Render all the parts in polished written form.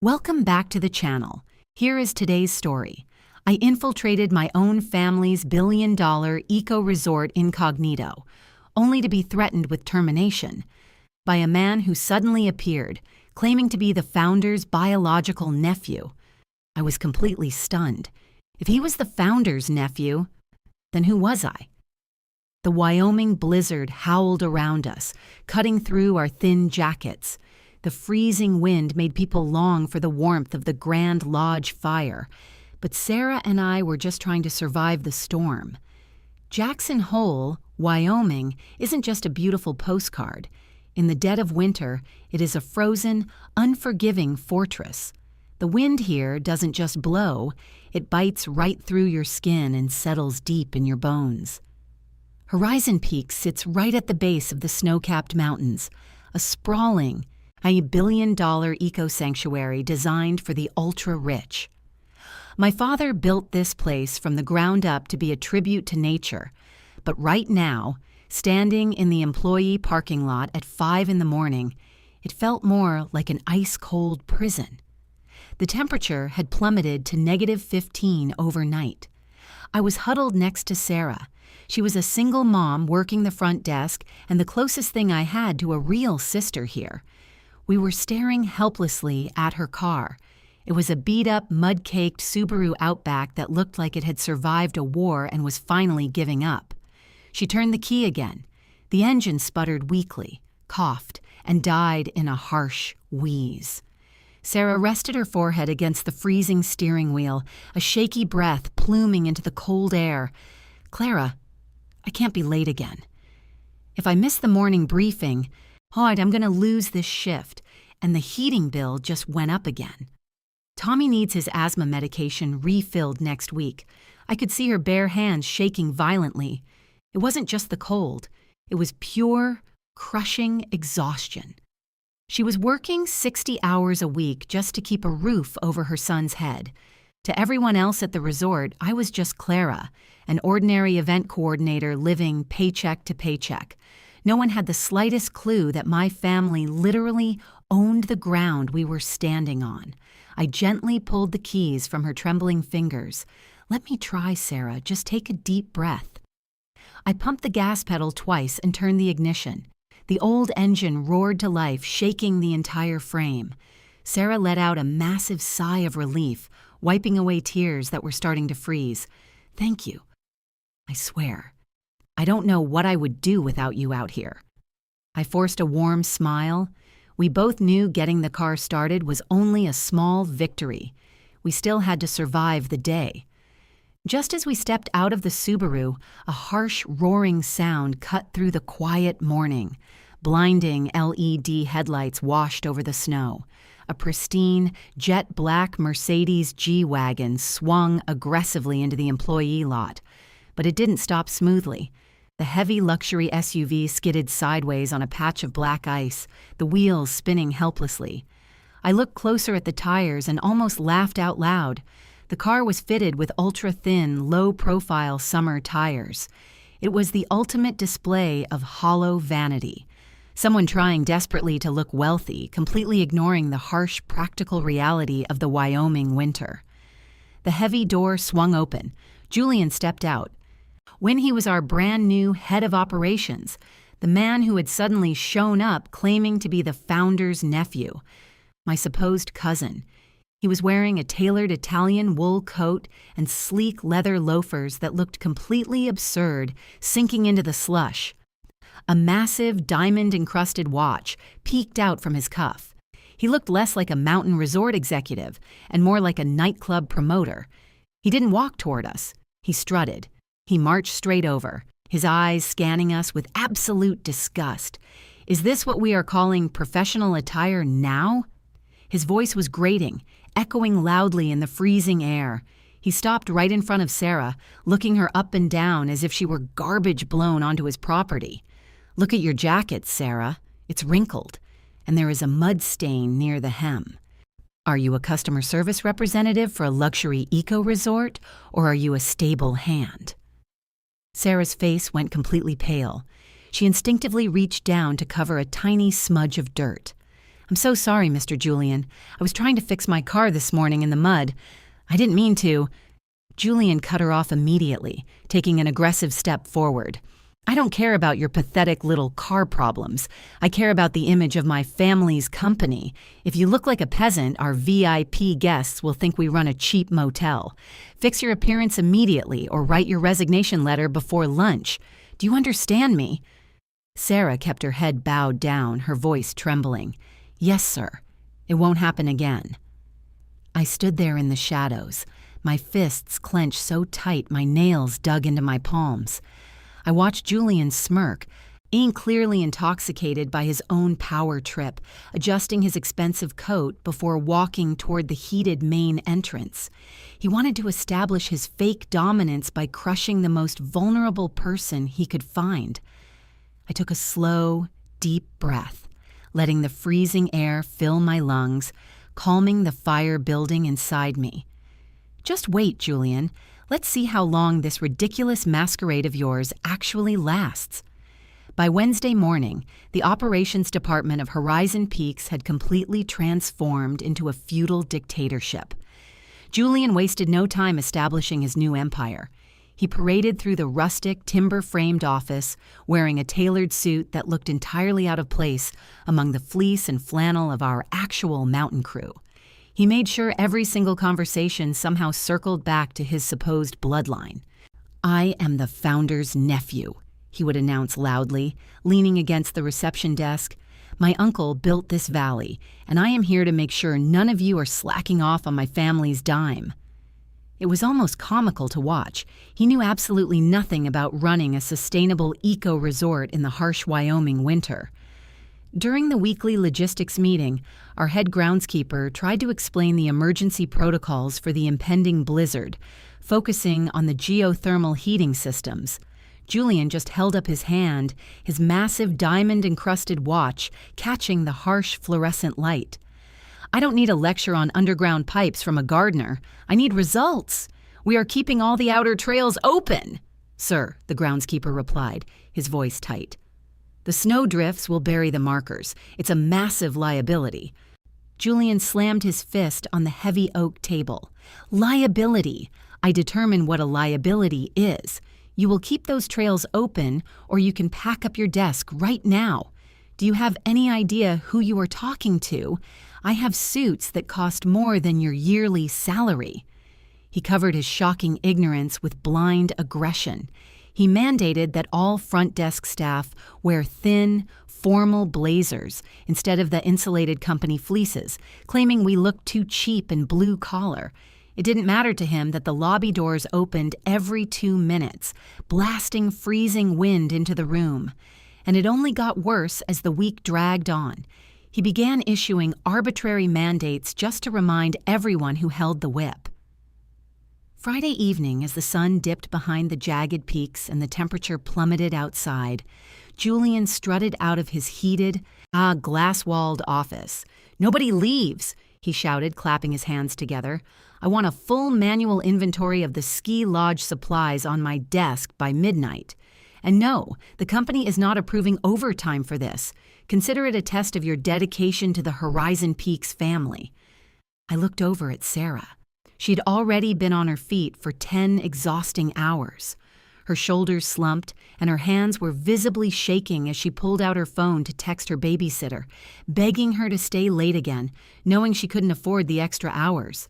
Welcome back to the channel. Here is today's story. I infiltrated my own family's billion-dollar eco-resort incognito, only to be threatened with termination by a man who suddenly appeared, claiming to be the founder's biological nephew. I was completely stunned. If he was the founder's nephew, then who was I? The Wyoming blizzard howled around us, cutting through our thin jackets. The freezing wind made people long for the warmth of the Grand Lodge fire, but Sarah and I were just trying to survive the storm. Jackson Hole, Wyoming, isn't just a beautiful postcard. In the dead of winter, it is a frozen, unforgiving fortress. The wind here doesn't just blow, it bites right through your skin and settles deep in your bones. Horizon Peak sits right at the base of the snow-capped mountains, a sprawling, billion-dollar eco-sanctuary designed for the ultra-rich. My father built this place from the ground up to be a tribute to nature, but right now, standing in the employee parking lot at 5 in the morning, it felt more like an ice-cold prison. The temperature had plummeted to -15 overnight. I was huddled next to Sarah. She was a single mom working the front desk and the closest thing I had to a real sister here. We were staring helplessly at her car. It was a beat-up, mud-caked Subaru Outback that looked like it had survived a war and was finally giving up. She turned the key again. The engine sputtered weakly, coughed, and died in a harsh wheeze. Sarah rested her forehead against the freezing steering wheel, a shaky breath pluming into the cold air. "Clara, I can't be late again. If I miss the morning briefing, I'm going to lose this shift," and the heating bill just went up again. Tommy needs his asthma medication refilled next week. I could see her bare hands shaking violently. It wasn't just the cold. It was pure, crushing exhaustion. She was working 60 hours a week just to keep a roof over her son's head. To everyone else at the resort, I was just Clara, an ordinary event coordinator living paycheck to paycheck. No one had the slightest clue that my family literally owned the ground we were standing on. I gently pulled the keys from her trembling fingers. "Let me try, Sarah. Just take a deep breath." I pumped the gas pedal twice and turned the ignition. The old engine roared to life, shaking the entire frame. Sarah let out a massive sigh of relief, wiping away tears that were starting to freeze. "Thank you. I swear, I don't know what I would do without you out here." I forced a warm smile. We both knew getting the car started was only a small victory. We still had to survive the day. Just as we stepped out of the Subaru, a harsh, roaring sound cut through the quiet morning. Blinding LED headlights washed over the snow. A pristine, jet-black Mercedes G-Wagon swung aggressively into the employee lot. But it didn't stop smoothly. The heavy luxury SUV skidded sideways on a patch of black ice, the wheels spinning helplessly. I looked closer at the tires and almost laughed out loud. The car was fitted with ultra-thin, low-profile summer tires. It was the ultimate display of hollow vanity. Someone trying desperately to look wealthy, completely ignoring the harsh, practical reality of the Wyoming winter. The heavy door swung open. Julian stepped out. When he was our brand new head of operations, the man who had suddenly shown up claiming to be the founder's nephew, my supposed cousin. He was wearing a tailored Italian wool coat and sleek leather loafers that looked completely absurd, sinking into the slush. A massive diamond-encrusted watch peeked out from his cuff. He looked less like a mountain resort executive and more like a nightclub promoter. He didn't walk toward us. He strutted. He marched straight over, his eyes scanning us with absolute disgust. "Is this what we are calling professional attire now?" His voice was grating, echoing loudly in the freezing air. He stopped right in front of Sarah, looking her up and down as if she were garbage blown onto his property. "Look at your jacket, Sarah. It's wrinkled, and there is a mud stain near the hem. Are you a customer service representative for a luxury eco-resort, or are you a stable hand?" Sarah's face went completely pale. She instinctively reached down to cover a tiny smudge of dirt. I'm so sorry, Mr. Julian. I was trying to fix my car this morning in the mud. I didn't mean to. Julian cut her off immediately, taking an aggressive step forward. I don't care about your pathetic little car problems. I care about the image of my family's company. If you look like a peasant, our VIP guests will think we run a cheap motel. Fix your appearance immediately or write your resignation letter before lunch. Do you understand me? Sarah kept her head bowed down, her voice trembling. Yes, sir. It won't happen again. I stood there in the shadows, my fists clenched so tight my nails dug into my palms. I watched Julian smirk, being clearly intoxicated by his own power trip, adjusting his expensive coat before walking toward the heated main entrance. He wanted to establish his fake dominance by crushing the most vulnerable person he could find. I took a slow, deep breath, letting the freezing air fill my lungs, calming the fire building inside me. Just wait, Julian. Let's see how long this ridiculous masquerade of yours actually lasts. By Wednesday morning, the operations department of Horizon Peaks had completely transformed into a feudal dictatorship. Julian wasted no time establishing his new empire. He paraded through the rustic, timber-framed office, wearing a tailored suit that looked entirely out of place among the fleece and flannel of our actual mountain crew. He made sure every single conversation somehow circled back to his supposed bloodline. I am the founder's nephew, he would announce loudly, leaning against the reception desk. My uncle built this valley, and I am here to make sure none of you are slacking off on my family's dime. It was almost comical to watch. He knew absolutely nothing about running a sustainable eco-resort in the harsh Wyoming winter. During the weekly logistics meeting, our head groundskeeper tried to explain the emergency protocols for the impending blizzard, focusing on the geothermal heating systems. Julian just held up his hand, his massive diamond-encrusted watch catching the harsh fluorescent light. I don't need a lecture on underground pipes from a gardener. I need results. We are keeping all the outer trails open. Sir, the groundskeeper replied, his voice tight. The snow drifts will bury the markers. It's a massive liability. Julian slammed his fist on the heavy oak table. Liability. I determine what a liability is. You will keep those trails open, or you can pack up your desk right now. Do you have any idea who you are talking to? I have suits that cost more than your yearly salary. He covered his shocking ignorance with blind aggression. He mandated that all front desk staff wear thin, formal blazers instead of the insulated company fleeces, claiming we looked too cheap and blue-collar. It didn't matter to him that the lobby doors opened every 2 minutes, blasting freezing wind into the room. And it only got worse as the week dragged on. He began issuing arbitrary mandates just to remind everyone who held the whip. Friday evening, as the sun dipped behind the jagged peaks and the temperature plummeted outside, Julian strutted out of his heated, glass-walled office. "Nobody leaves," he shouted, clapping his hands together. "I want a full manual inventory of the ski lodge supplies on my desk by midnight. And no, the company is not approving overtime for this. Consider it a test of your dedication to the Horizon Peaks family." I looked over at Sarah. She'd already been on her feet for 10 exhausting hours. Her shoulders slumped, and her hands were visibly shaking as she pulled out her phone to text her babysitter, begging her to stay late again, knowing she couldn't afford the extra hours.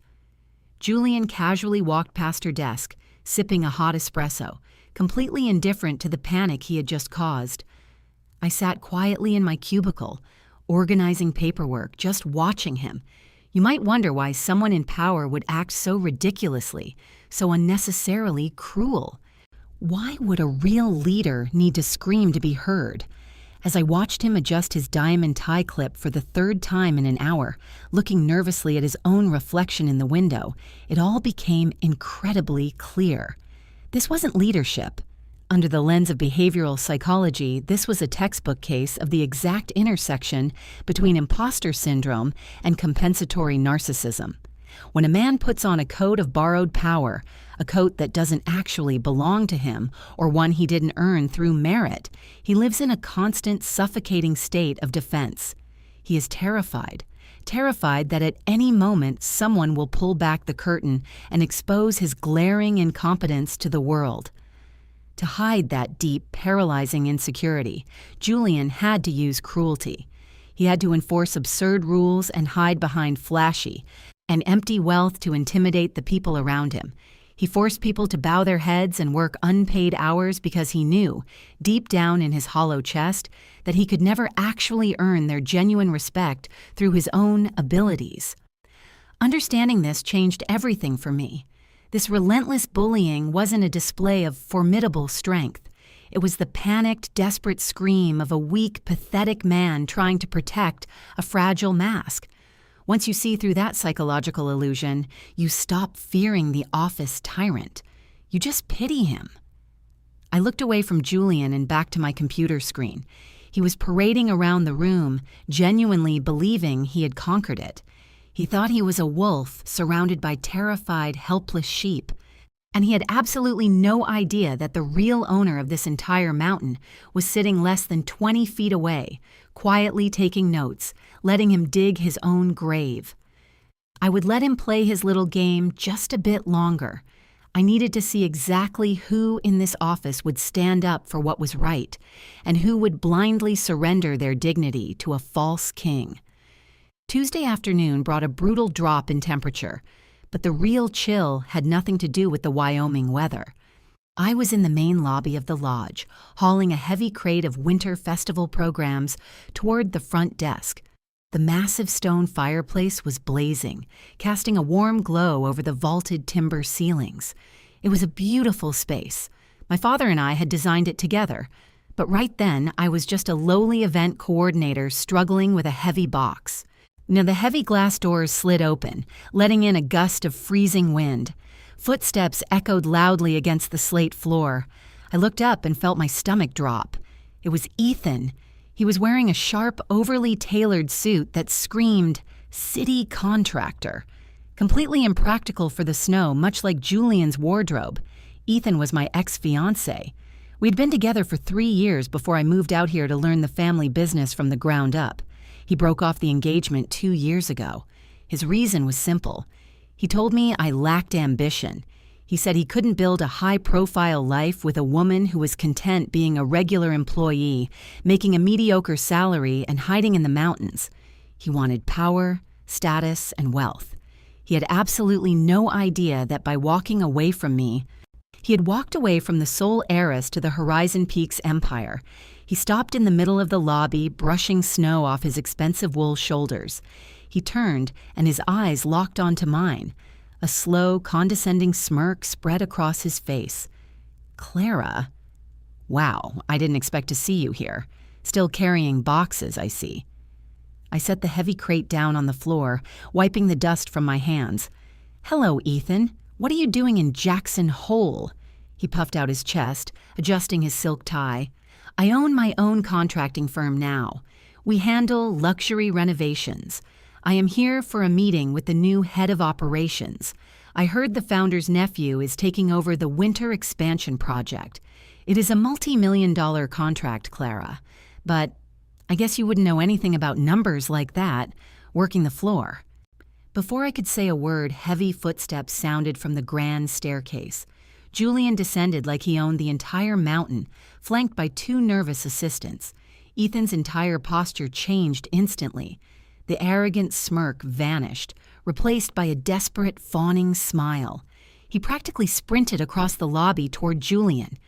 Julian casually walked past her desk, sipping a hot espresso, completely indifferent to the panic he had just caused. I sat quietly in my cubicle, organizing paperwork, just watching him. You might wonder why someone in power would act so ridiculously, so unnecessarily cruel. Why would a real leader need to scream to be heard? As I watched him adjust his diamond tie clip for the 3rd time in an hour, looking nervously at his own reflection in the window, it all became incredibly clear. This wasn't leadership. Under the lens of behavioral psychology, this was a textbook case of the exact intersection between imposter syndrome and compensatory narcissism. When a man puts on a coat of borrowed power, a coat that doesn't actually belong to him or one he didn't earn through merit, he lives in a constant, suffocating state of defense. He is terrified. Terrified that at any moment someone will pull back the curtain and expose his glaring incompetence to the world. To hide that deep, paralyzing insecurity, Julian had to use cruelty. He had to enforce absurd rules and hide behind flashy and empty wealth to intimidate the people around him. He forced people to bow their heads and work unpaid hours because he knew, deep down in his hollow chest, that he could never actually earn their genuine respect through his own abilities. Understanding this changed everything for me. This relentless bullying wasn't a display of formidable strength. It was the panicked, desperate scream of a weak, pathetic man trying to protect a fragile mask. Once you see through that psychological illusion, you stop fearing the office tyrant. You just pity him. I looked away from Julian and back to my computer screen. He was parading around the room, genuinely believing he had conquered it. He thought he was a wolf surrounded by terrified, helpless sheep. And he had absolutely no idea that the real owner of this entire mountain was sitting less than 20 feet away, quietly taking notes, letting him dig his own grave. I would let him play his little game just a bit longer. I needed to see exactly who in this office would stand up for what was right, and who would blindly surrender their dignity to a false king. Tuesday afternoon brought a brutal drop in temperature, but the real chill had nothing to do with the Wyoming weather. I was in the main lobby of the lodge, hauling a heavy crate of winter festival programs toward the front desk. The massive stone fireplace was blazing, casting a warm glow over the vaulted timber ceilings. It was a beautiful space. My father and I had designed it together, but right then I was just a lowly event coordinator struggling with a heavy box. Now the heavy glass doors slid open, letting in a gust of freezing wind. Footsteps echoed loudly against the slate floor. I looked up and felt my stomach drop. It was Ethan. He was wearing a sharp, overly tailored suit that screamed, "City Contractor." Completely impractical for the snow, much like Julian's wardrobe. Ethan was my ex-fiancé. We'd been together for 3 years before I moved out here to learn the family business from the ground up. He broke off the engagement 2 years ago. His reason was simple. He told me I lacked ambition. He said he couldn't build a high-profile life with a woman who was content being a regular employee, making a mediocre salary and hiding in the mountains. He wanted power, status, and wealth. He had absolutely no idea that by walking away from me, he had walked away from the sole heiress to the Horizon Peaks empire. He stopped in the middle of the lobby, brushing snow off his expensive wool shoulders. He turned, and his eyes locked onto mine. A slow, condescending smirk spread across his face. "Clara? Wow, I didn't expect to see you here. Still carrying boxes, I see." I set the heavy crate down on the floor, wiping the dust from my hands. "Hello, Ethan. What are you doing in Jackson Hole?" He puffed out his chest, adjusting his silk tie. "I own my own contracting firm now. We handle luxury renovations. I am here for a meeting with the new head of operations. I heard the founder's nephew is taking over the winter expansion project. It is a multi-million-dollar contract, Clara. But I guess you wouldn't know anything about numbers like that, working the floor." Before I could say a word, heavy footsteps sounded from the grand staircase. Julian descended like he owned the entire mountain, flanked by 2 nervous assistants. Ethan's entire posture changed instantly. The arrogant smirk vanished, replaced by a desperate, fawning smile. He practically sprinted across the lobby toward Julian.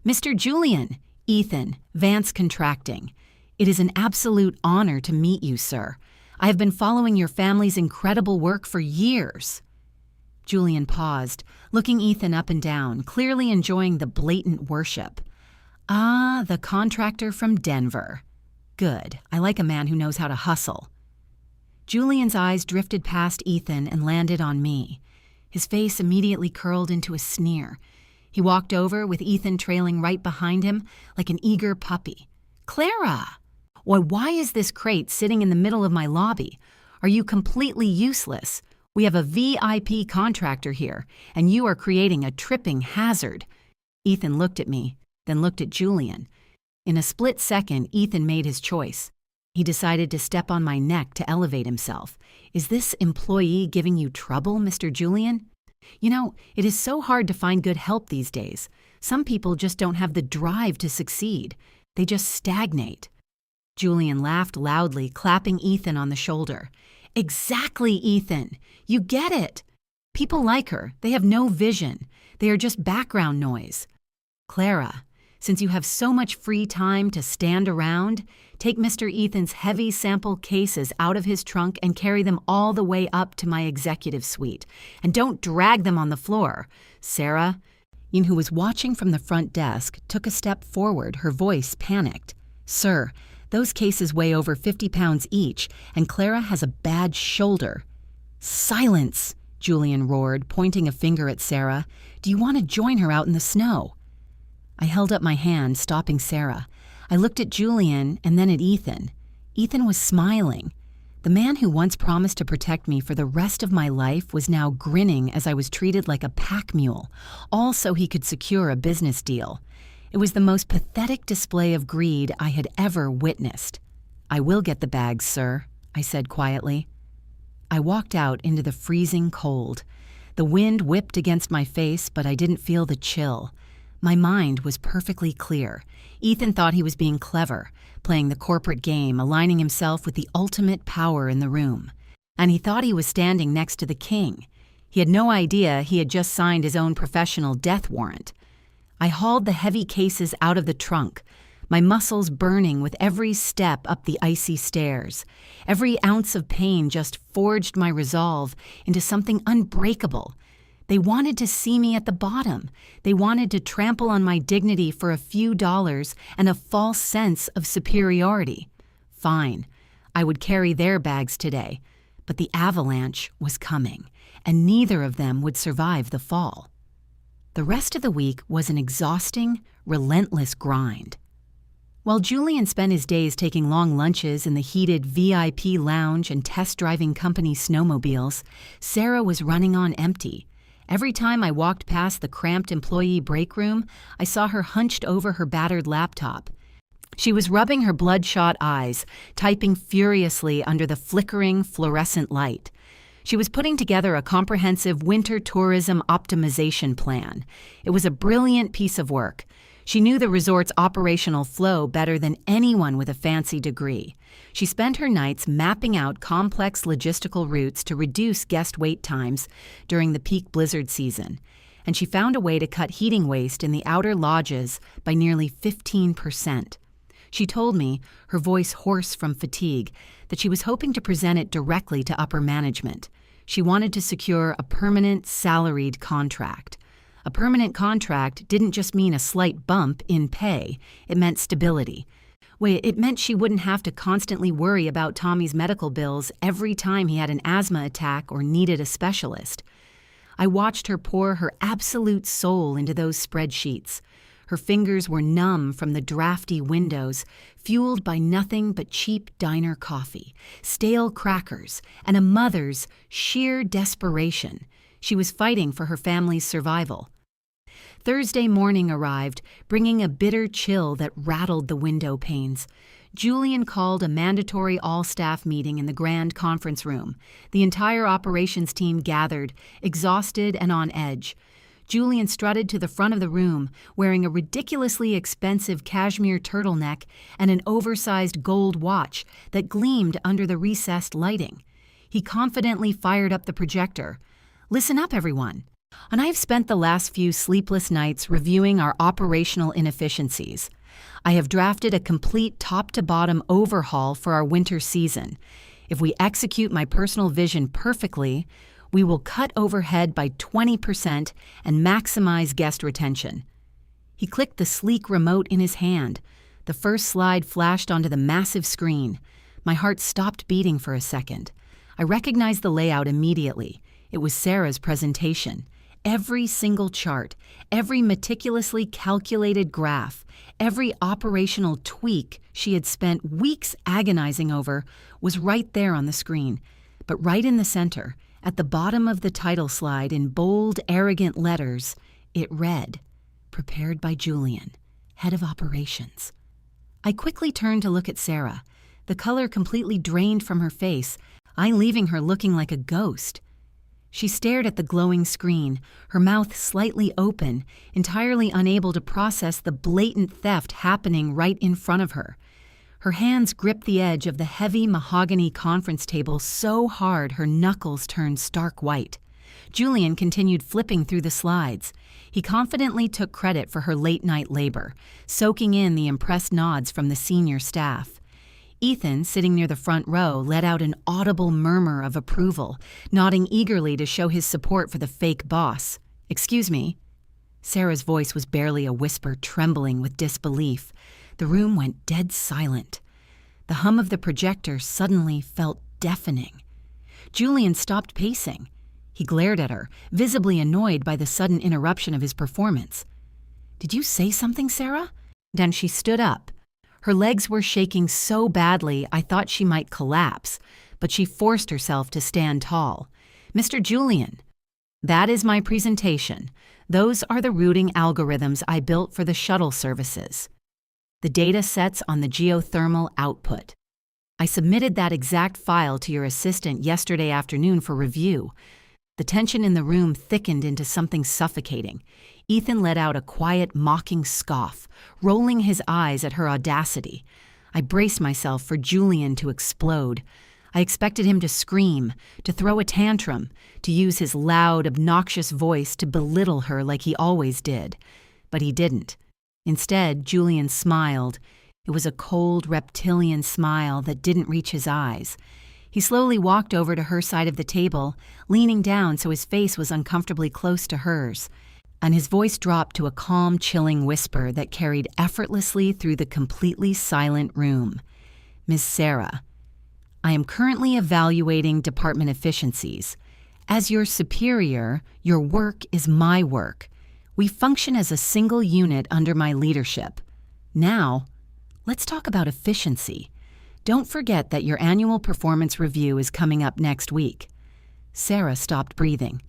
"Mr. Julian, Ethan, Vance Contracting. It is an absolute honor to meet you, sir. I have been following your family's incredible work for years." Julian paused, looking Ethan up and down, clearly enjoying the blatant worship. "Ah, the contractor from Denver. Good. I like a man who knows how to hustle." Julian's eyes drifted past Ethan and landed on me. His face immediately curled into a sneer. He walked over, with Ethan trailing right behind him like an eager puppy. "Clara! Why is this crate sitting in the middle of my lobby? Are you completely useless? We have a VIP contractor here, and you are creating a tripping hazard." Ethan looked at me, then looked at Julian. In a split second, Ethan made his choice. He decided to step on my neck to elevate himself. Is this employee giving you trouble, Mr. Julian? You know, it is so hard to find good help these days. Some people just don't have the drive to succeed. They just stagnate. Julian laughed loudly, clapping Ethan on the shoulder. Exactly, Ethan. You get it. People like her. They have no vision. They are just background noise. Clara, since you have so much free time to stand around, take Mr. Ethan's heavy sample cases out of his trunk and carry them all the way up to my executive suite. And don't drag them on the floor. Sarah, who was watching from the front desk, took a step forward, her voice panicked. Sir, those cases weigh over 50 pounds each, and Clara has a bad shoulder. Silence, Julian roared, pointing a finger at Sarah. Do you want to join her out in the snow? I held up my hand, stopping Sarah. I looked at Julian and then at Ethan. Ethan was smiling. The man who once promised to protect me for the rest of my life was now grinning as I was treated like a pack mule, all so he could secure a business deal. It was the most pathetic display of greed I had ever witnessed. I will get the bags, sir, I said quietly. I walked out into the freezing cold. The wind whipped against my face, but I didn't feel the chill. My mind was perfectly clear. Ethan thought he was being clever, playing the corporate game, aligning himself with the ultimate power in the room. And he thought he was standing next to the king. He had no idea he had just signed his own professional death warrant. I hauled the heavy cases out of the trunk, my muscles burning with every step up the icy stairs. Every ounce of pain just forged my resolve into something unbreakable. They wanted to see me at the bottom. They wanted to trample on my dignity for a few dollars and a false sense of superiority. Fine, I would carry their bags today, but the avalanche was coming, and neither of them would survive the fall. The rest of the week was an exhausting, relentless grind. While Julian spent his days taking long lunches in the heated VIP lounge and test-driving company snowmobiles, Sarah was running on empty. Every time I walked past the cramped employee break room, I saw her hunched over her battered laptop. She was rubbing her bloodshot eyes, typing furiously under the flickering fluorescent light. She was putting together a comprehensive winter tourism optimization plan. It was a brilliant piece of work. She knew the resort's operational flow better than anyone with a fancy degree. She spent her nights mapping out complex logistical routes to reduce guest wait times during the peak blizzard season, and she found a way to cut heating waste in the outer lodges by nearly 15%. She told me, her voice hoarse from fatigue, that she was hoping to present it directly to upper management. She wanted to secure a permanent, salaried contract. A permanent contract didn't just mean a slight bump in pay, it meant stability. It meant she wouldn't have to constantly worry about Tommy's medical bills every time he had an asthma attack or needed a specialist. I watched her pour her absolute soul into those spreadsheets. Her fingers were numb from the drafty windows, fueled by nothing but cheap diner coffee, stale crackers, and a mother's sheer desperation. She was fighting for her family's survival. Thursday morning arrived, bringing a bitter chill that rattled the window panes. Julian called a mandatory all-staff meeting in the grand conference room. The entire operations team gathered, exhausted and on edge. Julian strutted to the front of the room, wearing a ridiculously expensive cashmere turtleneck and an oversized gold watch that gleamed under the recessed lighting. He confidently fired up the projector. Listen up, everyone. And I've spent the last few sleepless nights reviewing our operational inefficiencies. I have drafted a complete top-to-bottom overhaul for our winter season. If we execute my personal vision perfectly, we will cut overhead by 20% and maximize guest retention. He clicked the sleek remote in his hand. The first slide flashed onto the massive screen. My heart stopped beating for a second. I recognized the layout immediately. It was Sarah's presentation. Every single chart, every meticulously calculated graph, every operational tweak she had spent weeks agonizing over was right there on the screen. But right in the center, at the bottom of the title slide in bold, arrogant letters, it read, "Prepared by Julian, Head of Operations." I quickly turned to look at Sarah. the color completely drained from her face, I leaving her looking like a ghost. She stared at the glowing screen, her mouth slightly open, entirely unable to process the blatant theft happening right in front of her. Her hands gripped the edge of the heavy mahogany conference table so hard her knuckles turned stark white. Julian continued flipping through the slides. He confidently took credit for her late-night labor, soaking in the impressed nods from the senior staff. Ethan, sitting near the front row, let out an audible murmur of approval, nodding eagerly to show his support for the fake boss. "Excuse me." Sarah's voice was barely a whisper, trembling with disbelief. The room went dead silent. The hum of the projector suddenly felt deafening. Julian stopped pacing. He glared at her, visibly annoyed by the sudden interruption of his performance. "Did you say something, Sarah?" Then she stood up. Her legs were shaking so badly I thought she might collapse, but she forced herself to stand tall. "Mr. Julian, that is my presentation. Those are the routing algorithms I built for the shuttle services. The data sets on the geothermal output. I submitted that exact file to your assistant yesterday afternoon for review." The tension in the room thickened into something suffocating. Ethan let out a quiet, mocking scoff, rolling his eyes at her audacity. I braced myself for Julian to explode. I expected him to scream, to throw a tantrum, to use his loud, obnoxious voice to belittle her like he always did. But he didn't. Instead, Julian smiled. It was a cold, reptilian smile that didn't reach his eyes. He slowly walked over to her side of the table, leaning down so his face was uncomfortably close to hers, and his voice dropped to a calm, chilling whisper that carried effortlessly through the completely silent room. "Miss Sarah, I am currently evaluating department efficiencies. As your superior, your work is my work. We function as a single unit under my leadership. Now, let's talk about efficiency. Don't forget that your annual performance review is coming up next week." Sarah stopped breathing.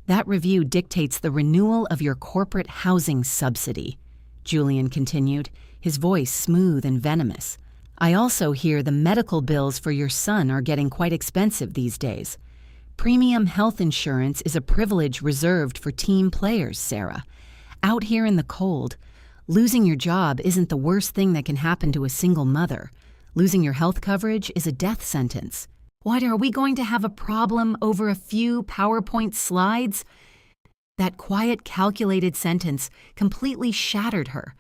"That review dictates the renewal of your corporate housing subsidy," Julian continued, his voice smooth and venomous. "I also hear the medical bills for your son are getting quite expensive these days. Premium health insurance is a privilege reserved for team players, Sarah. Out here in the cold, losing your job isn't the worst thing that can happen to a single mother. Losing your health coverage is a death sentence. What, are we going to have a problem over a few PowerPoint slides?" That quiet, calculated sentence completely shattered her.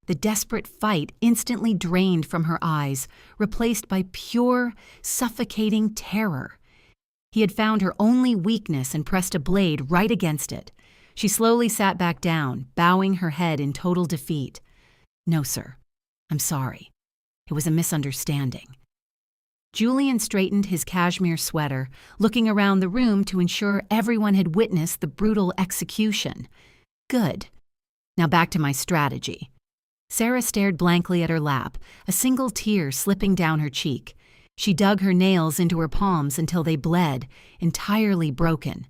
The desperate fight instantly drained from her eyes, replaced by pure, suffocating terror. He had found her only weakness and pressed a blade right against it. She slowly sat back down, bowing her head in total defeat. "No, sir. I'm sorry. It was a misunderstanding." Julian straightened his cashmere sweater, looking around the room to ensure everyone had witnessed the brutal execution. "Good. Now back to my strategy." Sarah stared blankly at her lap, a single tear slipping down her cheek. She dug her nails into her palms until they bled, entirely broken.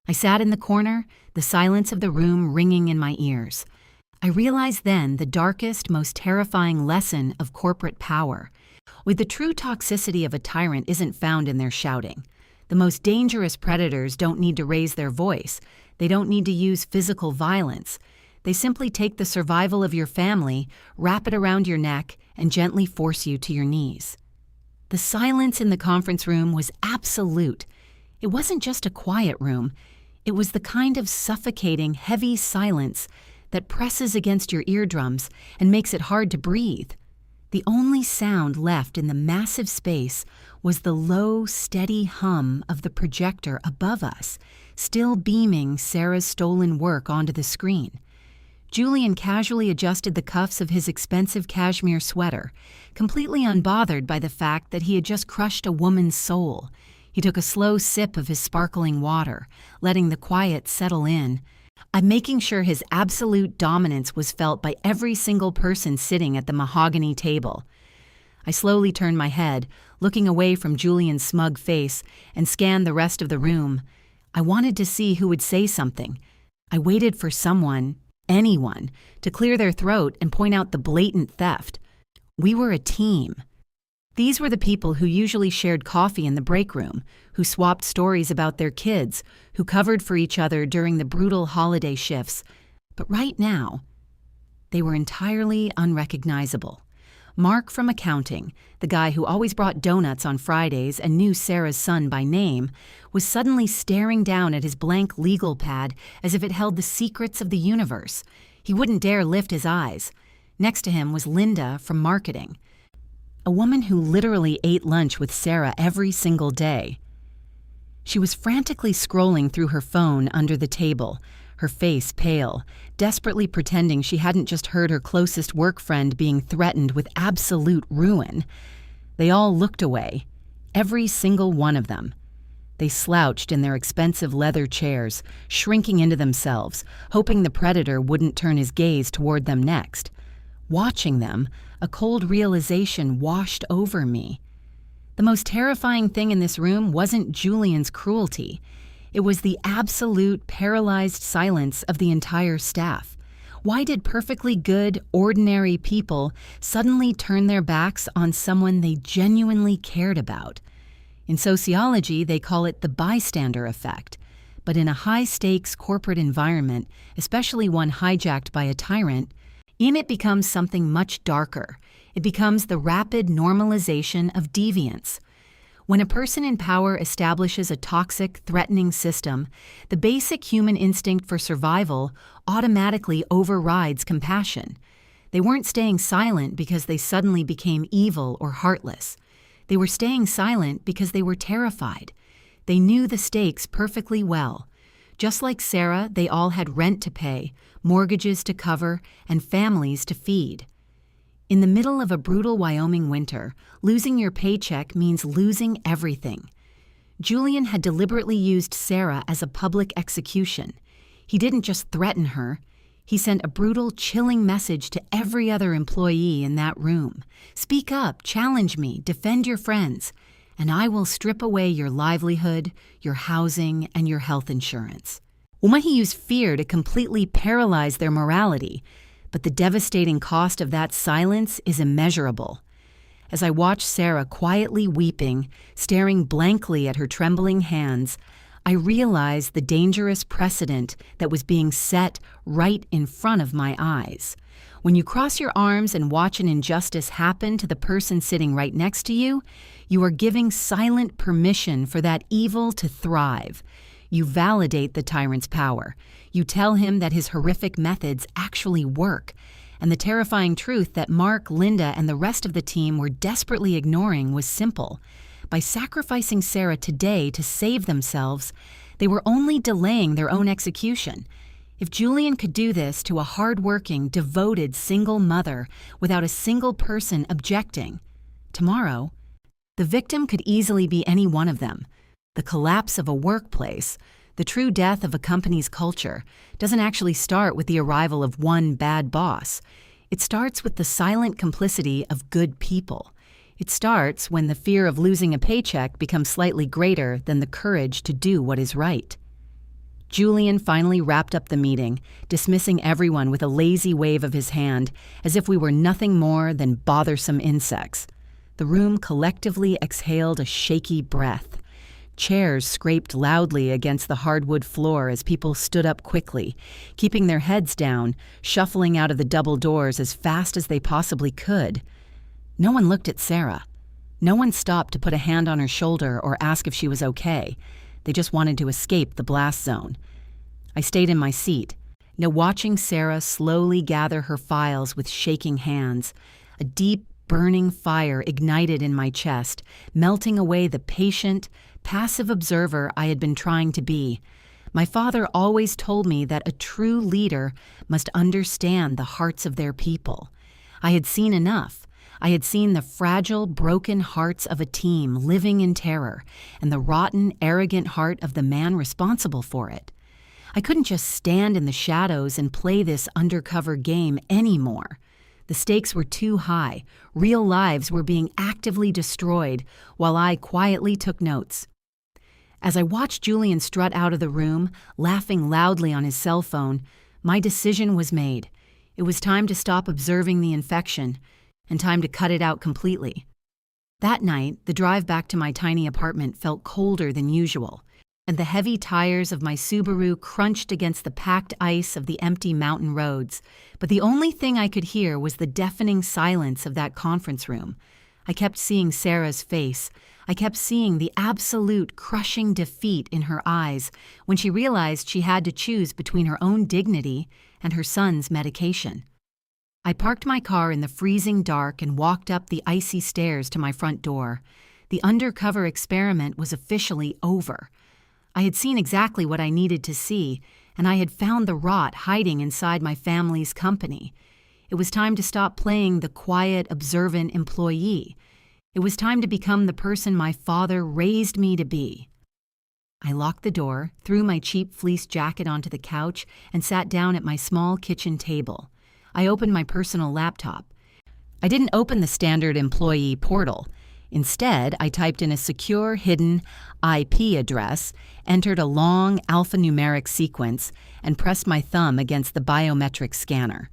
I sat in the corner, the silence of the room ringing in my ears. I realized then the darkest, most terrifying lesson of corporate power. With the true toxicity of a tyrant isn't found in their shouting. The most dangerous predators don't need to raise their voice. They don't need to use physical violence. They simply take the survival of your family, wrap it around your neck, and gently force you to your knees. The silence in the conference room was absolute. It wasn't just a quiet room. It was the kind of suffocating, heavy silence that presses against your eardrums and makes it hard to breathe. The only sound left in the massive space was the low, steady hum of the projector above us, still beaming Sarah's stolen work onto the screen. Julian casually adjusted the cuffs of his expensive cashmere sweater, completely unbothered by the fact that he had just crushed a woman's soul. He took a slow sip of his sparkling water, letting the quiet settle in. I'm making sure his absolute dominance was felt by every single person sitting at the mahogany table. I slowly turned my head, looking away from Julian's smug face, and scanned the rest of the room. I wanted to see who would say something. I waited for someone, anyone, to clear their throat and point out the blatant theft. We were a team. These were the people who usually shared coffee in the break room, who swapped stories about their kids, who covered for each other during the brutal holiday shifts. But right now, they were entirely unrecognizable. Mark from accounting, the guy who always brought donuts on Fridays and knew Sarah's son by name, was suddenly staring down at his blank legal pad as if it held the secrets of the universe. He wouldn't dare lift his eyes. Next to him was Linda from marketing, a woman who literally ate lunch with Sarah every single day. She was frantically scrolling through her phone under the table, her face pale, desperately pretending she hadn't just heard her closest work friend being threatened with absolute ruin. They all looked away, every single one of them. They slouched in their expensive leather chairs, shrinking into themselves, hoping the predator wouldn't turn his gaze toward them next. Watching them, a cold realization washed over me. The most terrifying thing in this room wasn't Julian's cruelty. It was the absolute paralyzed silence of the entire staff. Why did perfectly good, ordinary people suddenly turn their backs on someone they genuinely cared about? In sociology, they call it the bystander effect. But in a high-stakes corporate environment, especially one hijacked by a tyrant, it becomes something much darker. It becomes the rapid normalization of deviance. When a person in power establishes a toxic, threatening system, the basic human instinct for survival automatically overrides compassion. They weren't staying silent because they suddenly became evil or heartless. They were staying silent because they were terrified. They knew the stakes perfectly well. Just like Sarah, they all had rent to pay, mortgages to cover, and families to feed. In the middle of a brutal Wyoming winter, losing your paycheck means losing everything. Julian had deliberately used Sarah as a public execution. He didn't just threaten her. He sent a brutal, chilling message to every other employee in that room. Speak up, challenge me, defend your friends, and I will strip away your livelihood, your housing, and your health insurance. He used fear to completely paralyze their morality, but the devastating cost of that silence is immeasurable. As I watched Sarah quietly weeping, staring blankly at her trembling hands, I realized the dangerous precedent that was being set right in front of my eyes. When you cross your arms and watch an injustice happen to the person sitting right next to you, you are giving silent permission for that evil to thrive. You validate the tyrant's power. You tell him that his horrific methods actually work. And the terrifying truth that Mark, Linda, and the rest of the team were desperately ignoring was simple. By sacrificing Sarah today to save themselves, they were only delaying their own execution. If Julian could do this to a hard-working, devoted single mother without a single person objecting, tomorrow, the victim could easily be any one of them. The collapse of a workplace, the true death of a company's culture, doesn't actually start with the arrival of one bad boss. It starts with the silent complicity of good people. It starts when the fear of losing a paycheck becomes slightly greater than the courage to do what is right. Julian finally wrapped up the meeting, dismissing everyone with a lazy wave of his hand, as if we were nothing more than bothersome insects. The room collectively exhaled a shaky breath. Chairs scraped loudly against the hardwood floor as people stood up quickly, keeping their heads down, shuffling out of the double doors as fast as they possibly could. No one looked at Sarah. No one stopped to put a hand on her shoulder or ask if she was okay. They just wanted to escape the blast zone. I stayed in my seat, now watching Sarah slowly gather her files with shaking hands. A deep, burning fire ignited in my chest, melting away the patient, passive observer I had been trying to be. My father always told me that a true leader must understand the hearts of their people. I had seen enough. I had seen the fragile, broken hearts of a team living in terror, and the rotten, arrogant heart of the man responsible for it. I couldn't just stand in the shadows and play this undercover game anymore. The stakes were too high. Real lives were being actively destroyed, while I quietly took notes. As I watched Julian strut out of the room, laughing loudly on his cell phone, my decision was made. It was time to stop observing the infection, and time to cut it out completely. That night, the drive back to my tiny apartment felt colder than usual, and the heavy tires of my Subaru crunched against the packed ice of the empty mountain roads. But the only thing I could hear was the deafening silence of that conference room. I kept seeing Sarah's face. I kept seeing the absolute crushing defeat in her eyes when she realized she had to choose between her own dignity and her son's medication. I parked my car in the freezing dark and walked up the icy stairs to my front door. The undercover experiment was officially over. I had seen exactly what I needed to see, and I had found the rot hiding inside my family's company. It was time to stop playing the quiet, observant employee. It was time to become the person my father raised me to be. I locked the door, threw my cheap fleece jacket onto the couch, and sat down at my small kitchen table. I opened my personal laptop. I didn't open the standard employee portal. Instead, I typed in a secure, hidden IP address, entered a long alphanumeric sequence, and pressed my thumb against the biometric scanner.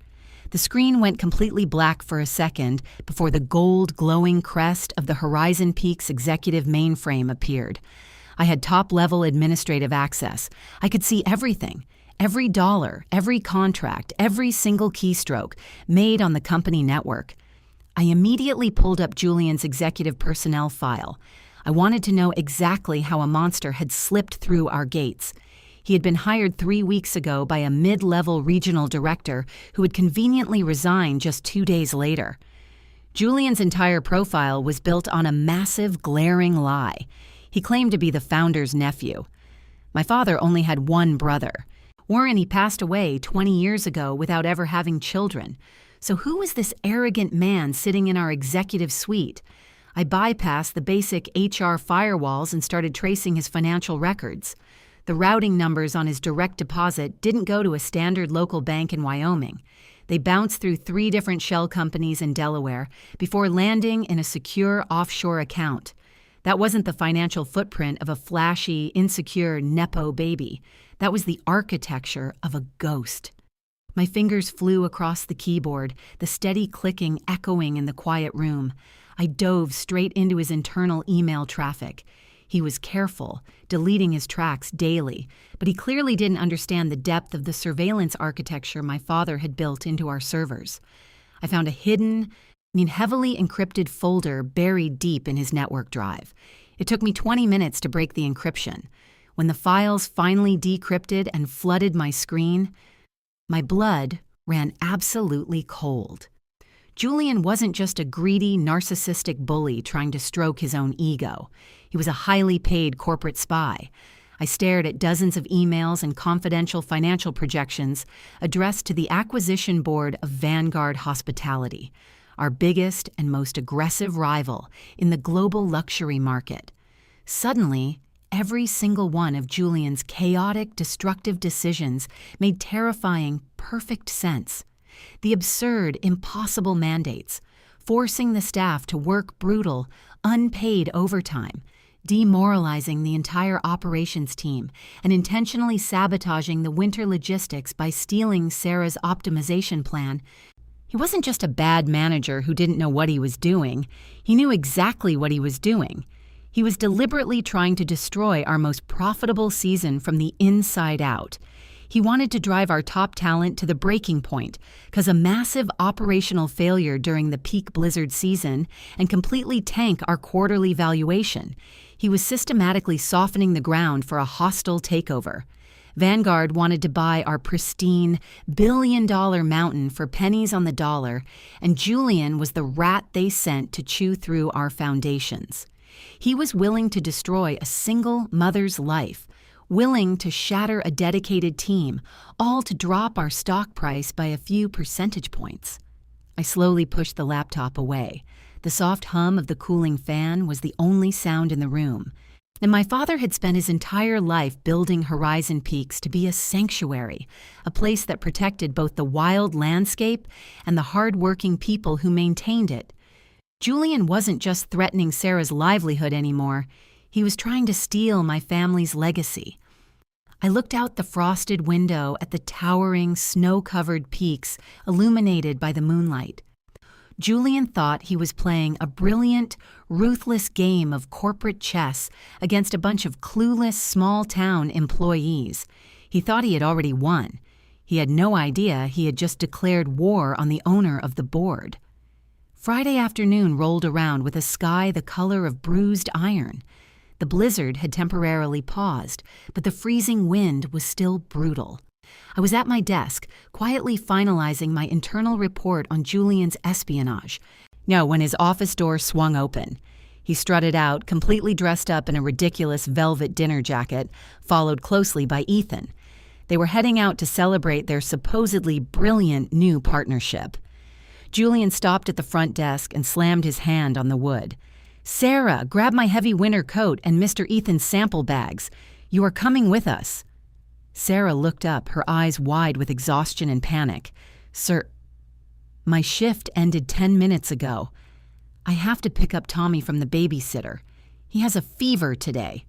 The screen went completely black for a second before the gold glowing crest of the Horizon Peaks executive mainframe appeared. I had top-level administrative access. I could see everything. Every dollar, every contract, every single keystroke made on the company network. I immediately pulled up Julian's executive personnel file. I wanted to know exactly how a monster had slipped through our gates. He had been hired 3 weeks ago by a mid-level regional director who had conveniently resigned just 2 days later. Julian's entire profile was built on a massive, glaring lie. He claimed to be the founder's nephew. My father only had one brother. Warren, he passed away 20 years ago without ever having children. So who was this arrogant man sitting in our executive suite? I bypassed the basic HR firewalls and started tracing his financial records. The routing numbers on his direct deposit didn't go to a standard local bank in Wyoming. They bounced through 3 different shell companies in Delaware before landing in a secure offshore account. That wasn't the financial footprint of a flashy, insecure Nepo baby. That was the architecture of a ghost. My fingers flew across the keyboard, the steady clicking echoing in the quiet room. I dove straight into his internal email traffic. He was careful, deleting his tracks daily, but he clearly didn't understand the depth of the surveillance architecture my father had built into our servers. I found a heavily encrypted folder buried deep in his network drive. It took me 20 minutes to break the encryption. When the files finally decrypted and flooded my screen, my blood ran absolutely cold. Julian wasn't just a greedy, narcissistic bully trying to stroke his own ego. He was a highly paid corporate spy. I stared at dozens of emails and confidential financial projections addressed to the acquisition board of Vanguard Hospitality, our biggest and most aggressive rival in the global luxury market. Suddenly, every single one of Julian's chaotic, destructive decisions made terrifying, perfect sense. The absurd, impossible mandates, forcing the staff to work brutal, unpaid overtime, demoralizing the entire operations team, and intentionally sabotaging the winter logistics by stealing Sarah's optimization plan. He wasn't just a bad manager who didn't know what he was doing. He knew exactly what he was doing. He was deliberately trying to destroy our most profitable season from the inside out. He wanted to drive our top talent to the breaking point, cause a massive operational failure during the peak blizzard season, and completely tank our quarterly valuation. He was systematically softening the ground for a hostile takeover. Vanguard wanted to buy our pristine, billion-dollar mountain for pennies on the dollar, and Julian was the rat they sent to chew through our foundations. He was willing to destroy a single mother's life, willing to shatter a dedicated team, all to drop our stock price by a few percentage points. I slowly pushed the laptop away. The soft hum of the cooling fan was the only sound in the room. And my father had spent his entire life building Horizon Peaks to be a sanctuary, a place that protected both the wild landscape and the hard-working people who maintained it. Julian wasn't just threatening Sarah's livelihood anymore. He was trying to steal my family's legacy. I looked out the frosted window at the towering, snow-covered peaks illuminated by the moonlight. Julian thought he was playing a brilliant, ruthless game of corporate chess against a bunch of clueless small-town employees. He thought he had already won. He had no idea he had just declared war on the owner of the board. Friday afternoon rolled around with a sky the color of bruised iron. The blizzard had temporarily paused, but the freezing wind was still brutal. I was at my desk, quietly finalizing my internal report on Julian's espionage. When his office door swung open. He strutted out, completely dressed up in a ridiculous velvet dinner jacket, followed closely by Ethan. They were heading out to celebrate their supposedly brilliant new partnership. Julian stopped at the front desk and slammed his hand on the wood. "Sarah, grab my heavy winter coat and Mr. Ethan's sample bags. You are coming with us." Sarah looked up, her eyes wide with exhaustion and panic. "Sir, my shift ended 10 minutes ago. I have to pick up Tommy from the babysitter. He has a fever today."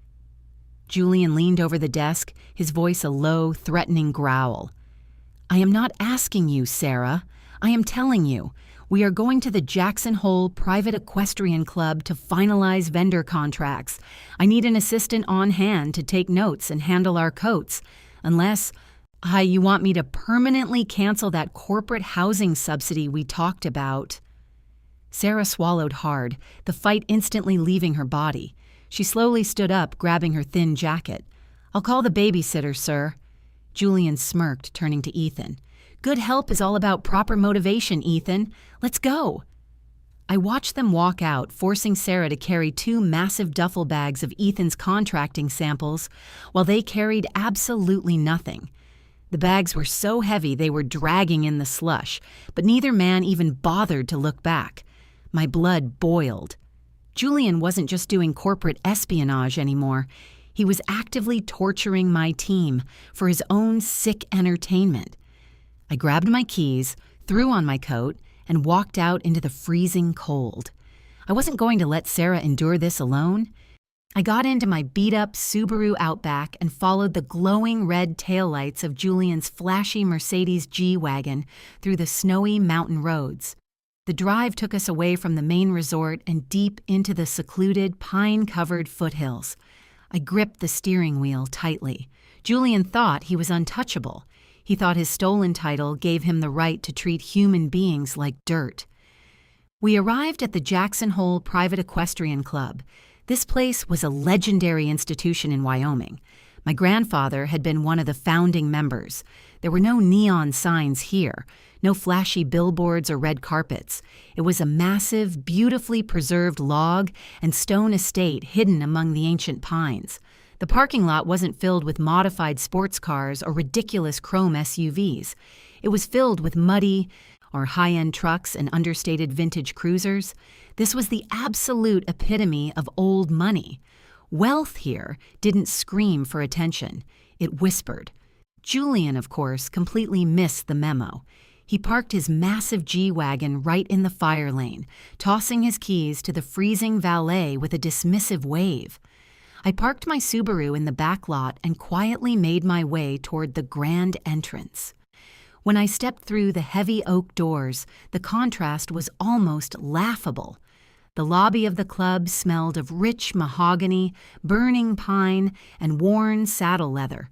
Julian leaned over the desk, his voice a low, threatening growl. "I am not asking you, Sarah. I am telling you. We are going to the Jackson Hole Private Equestrian Club to finalize vendor contracts. I need an assistant on hand to take notes and handle our coats. Unless, you want me to permanently cancel that corporate housing subsidy we talked about." Sarah swallowed hard, the fight instantly leaving her body. She slowly stood up, grabbing her thin jacket. "I'll call the babysitter, sir." Julian smirked, turning to Ethan. "Good help is all about proper motivation, Ethan. Let's go." I watched them walk out, forcing Sarah to carry 2 massive duffel bags of Ethan's contracting samples, while they carried absolutely nothing. The bags were so heavy they were dragging in the slush, but neither man even bothered to look back. My blood boiled. Julian wasn't just doing corporate espionage anymore. He was actively torturing my team for his own sick entertainment. I grabbed my keys, threw on my coat, and walked out into the freezing cold. I wasn't going to let Sarah endure this alone. I got into my beat-up Subaru Outback and followed the glowing red taillights of Julian's flashy Mercedes G-Wagon through the snowy mountain roads. The drive took us away from the main resort and deep into the secluded, pine-covered foothills. I gripped the steering wheel tightly. Julian thought he was untouchable. He thought his stolen title gave him the right to treat human beings like dirt. We arrived at the Jackson Hole Private Equestrian Club. This place was a legendary institution in Wyoming. My grandfather had been one of the founding members. There were no neon signs here, no flashy billboards or red carpets. It was a massive, beautifully preserved log and stone estate hidden among the ancient pines. The parking lot wasn't filled with modified sports cars or ridiculous chrome SUVs. It was filled with muddy or high-end trucks and understated vintage cruisers. This was the absolute epitome of old money. Wealth here didn't scream for attention. It whispered. Julian, of course, completely missed the memo. He parked his massive G-Wagon right in the fire lane, tossing his keys to the freezing valet with a dismissive wave. I parked my Subaru in the back lot and quietly made my way toward the grand entrance. When I stepped through the heavy oak doors, the contrast was almost laughable. The lobby of the club smelled of rich mahogany, burning pine, and worn saddle leather.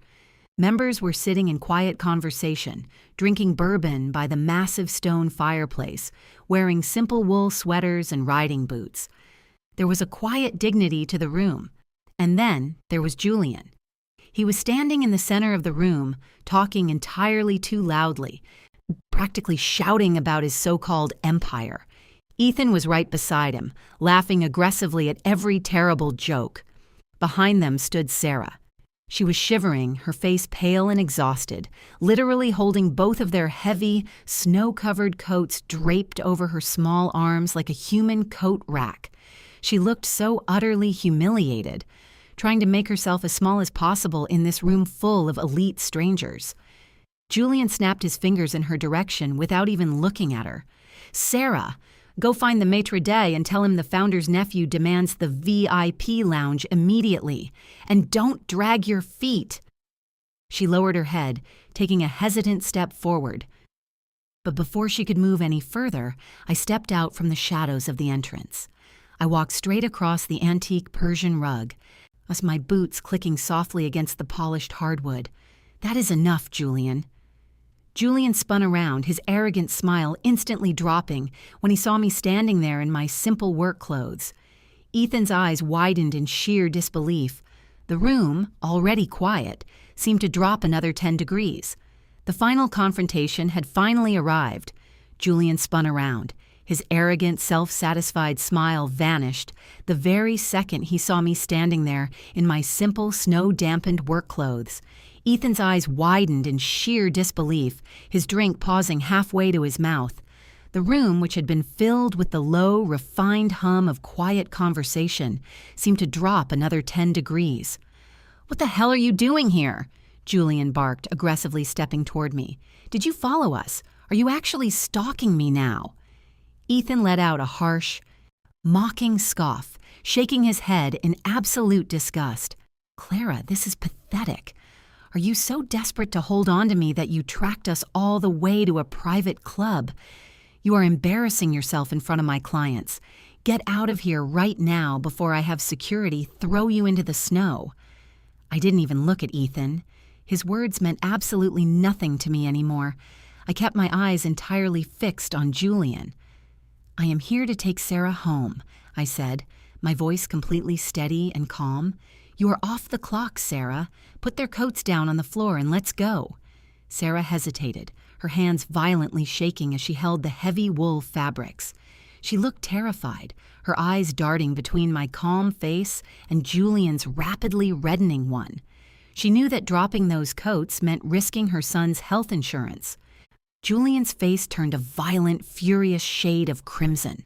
Members were sitting in quiet conversation, drinking bourbon by the massive stone fireplace, wearing simple wool sweaters and riding boots. There was a quiet dignity to the room. And then there was Julian. He was standing in the center of the room, talking entirely too loudly, practically shouting about his so-called empire. Ethan was right beside him, laughing aggressively at every terrible joke. Behind them stood Sarah. She was shivering, her face pale and exhausted, literally holding both of their heavy, snow-covered coats draped over her small arms like a human coat rack. She looked so utterly humiliated, trying to make herself as small as possible in this room full of elite strangers. Julian snapped his fingers in her direction without even looking at her. "Sarah, go find the maitre d' and tell him the founder's nephew demands the VIP lounge immediately. And don't drag your feet." She lowered her head, taking a hesitant step forward. But before she could move any further, I stepped out from the shadows of the entrance. I walked straight across the antique Persian rug, as my boots clicking softly against the polished hardwood. "That is enough, Julian." Julian spun around, his arrogant smile instantly dropping when he saw me standing there in my simple work clothes. Ethan's eyes widened in sheer disbelief. The room, already quiet, seemed to drop another 10 degrees. The final confrontation had finally arrived. Julian spun around. His arrogant, self-satisfied smile vanished the very second he saw me standing there in my simple, snow-dampened work clothes. Ethan's eyes widened in sheer disbelief, his drink pausing halfway to his mouth. The room, which had been filled with the low, refined hum of quiet conversation, seemed to drop another 10 degrees. "What the hell are you doing here?" Julian barked, aggressively stepping toward me. "Did you follow us? Are you actually stalking me now?" Ethan let out a harsh, mocking scoff, shaking his head in absolute disgust. "Clara, this is pathetic. Are you so desperate to hold on to me that you tracked us all the way to a private club? You are embarrassing yourself in front of my clients. Get out of here right now before I have security throw you into the snow." I didn't even look at Ethan. His words meant absolutely nothing to me anymore. I kept my eyes entirely fixed on Julian. "I am here to take Sarah home," I said, my voice completely steady and calm. "You are off the clock, Sarah. Put their coats down on the floor and let's go." Sarah hesitated, her hands violently shaking as she held the heavy wool fabrics. She looked terrified, her eyes darting between my calm face and Julian's rapidly reddening one. She knew that dropping those coats meant risking her son's health insurance. Julian's face turned a violent, furious shade of crimson.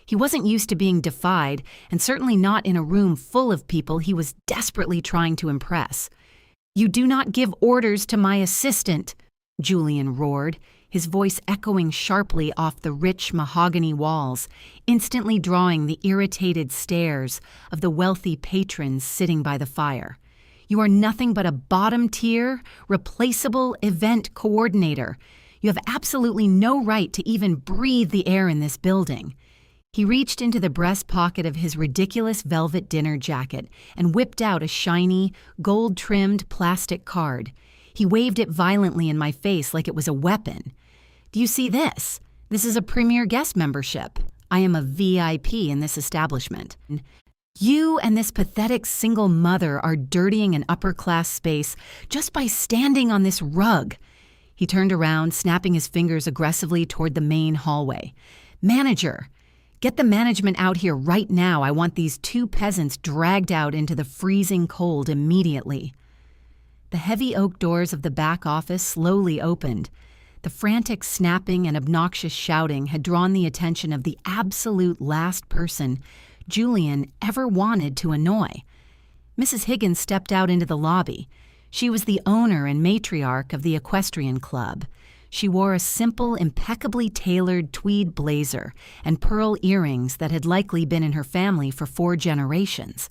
He wasn't used to being defied, and certainly not in a room full of people he was desperately trying to impress. "You do not give orders to my assistant," Julian roared, his voice echoing sharply off the rich mahogany walls, instantly drawing the irritated stares of the wealthy patrons sitting by the fire. "You are nothing but a bottom-tier, replaceable event coordinator. You have absolutely no right to even breathe the air in this building." He reached into the breast pocket of his ridiculous velvet dinner jacket and whipped out a shiny, gold-trimmed plastic card. He waved it violently in my face like it was a weapon. "Do you see this? This is a premier guest membership. I am a VIP in this establishment. You and this pathetic single mother are dirtying an upper-class space just by standing on this rug." He turned around, snapping his fingers aggressively toward the main hallway. "Manager! Get the management out here right now. I want these two peasants dragged out into the freezing cold immediately." The heavy oak doors of the back office slowly opened. The frantic snapping and obnoxious shouting had drawn the attention of the absolute last person Julian ever wanted to annoy. Mrs. Higgins stepped out into the lobby. She was the owner and matriarch of the equestrian club. She wore a simple, impeccably tailored tweed blazer and pearl earrings that had likely been in her family for 4 generations.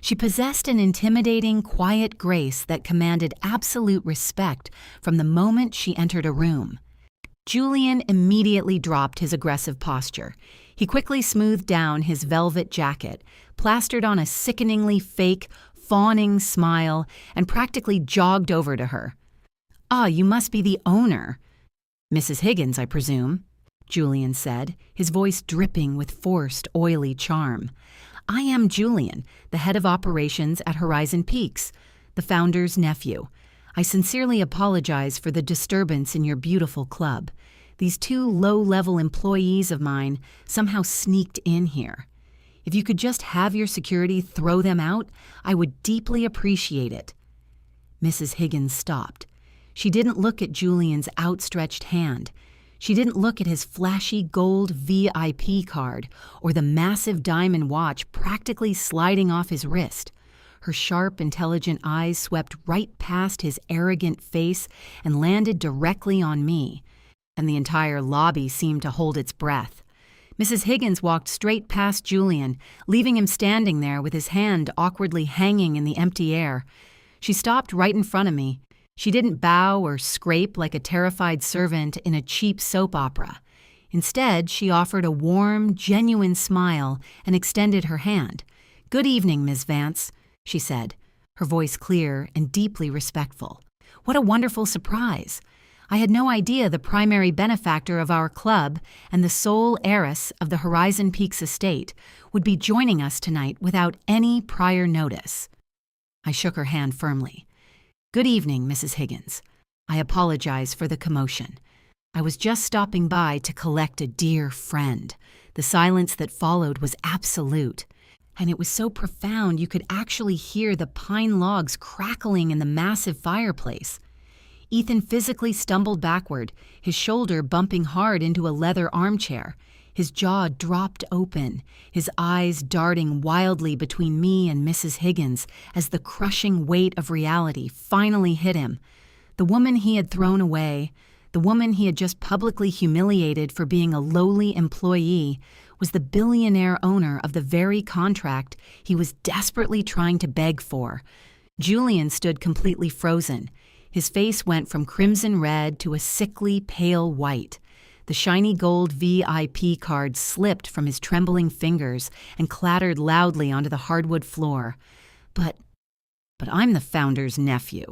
She possessed an intimidating, quiet grace that commanded absolute respect from the moment she entered a room. Julian immediately dropped his aggressive posture. He quickly smoothed down his velvet jacket, plastered on a sickeningly fake, fawning smile, and practically jogged over to her. "Ah, you must be the owner." "Mrs. Higgins, I presume," Julian said, his voice dripping with forced, oily charm. "I am Julian, the head of operations at Horizon Peaks, the founder's nephew. I sincerely apologize for the disturbance in your beautiful club. These 2 low-level employees of mine somehow sneaked in here. If you could just have your security throw them out, I would deeply appreciate it." Mrs. Higgins stopped. She didn't look at Julian's outstretched hand. She didn't look at his flashy gold VIP card or the massive diamond watch practically sliding off his wrist. Her sharp, intelligent eyes swept right past his arrogant face and landed directly on me, and the entire lobby seemed to hold its breath. Mrs. Higgins walked straight past Julian, leaving him standing there with his hand awkwardly hanging in the empty air. She stopped right in front of me. She didn't bow or scrape like a terrified servant in a cheap soap opera. Instead, she offered a warm, genuine smile and extended her hand. "Good evening, Miss Vance," she said, her voice clear and deeply respectful. What a wonderful surprise! I had no idea the primary benefactor of our club and the sole heiress of the Horizon Peaks estate would be joining us tonight without any prior notice. I shook her hand firmly. "Good evening, Mrs. Higgins. I apologize for the commotion. I was just stopping by to collect a dear friend." The silence that followed was absolute, and it was so profound you could actually hear the pine logs crackling in the massive fireplace. Ethan physically stumbled backward, his shoulder bumping hard into a leather armchair. His jaw dropped open, his eyes darting wildly between me and Mrs. Higgins as the crushing weight of reality finally hit him. The woman he had thrown away, the woman he had just publicly humiliated for being a lowly employee, was the billionaire owner of the very contract he was desperately trying to beg for. Julian stood completely frozen. His face went from crimson red to a sickly pale white. The shiny gold VIP card slipped from his trembling fingers and clattered loudly onto the hardwood floor. But I'm the founder's nephew,"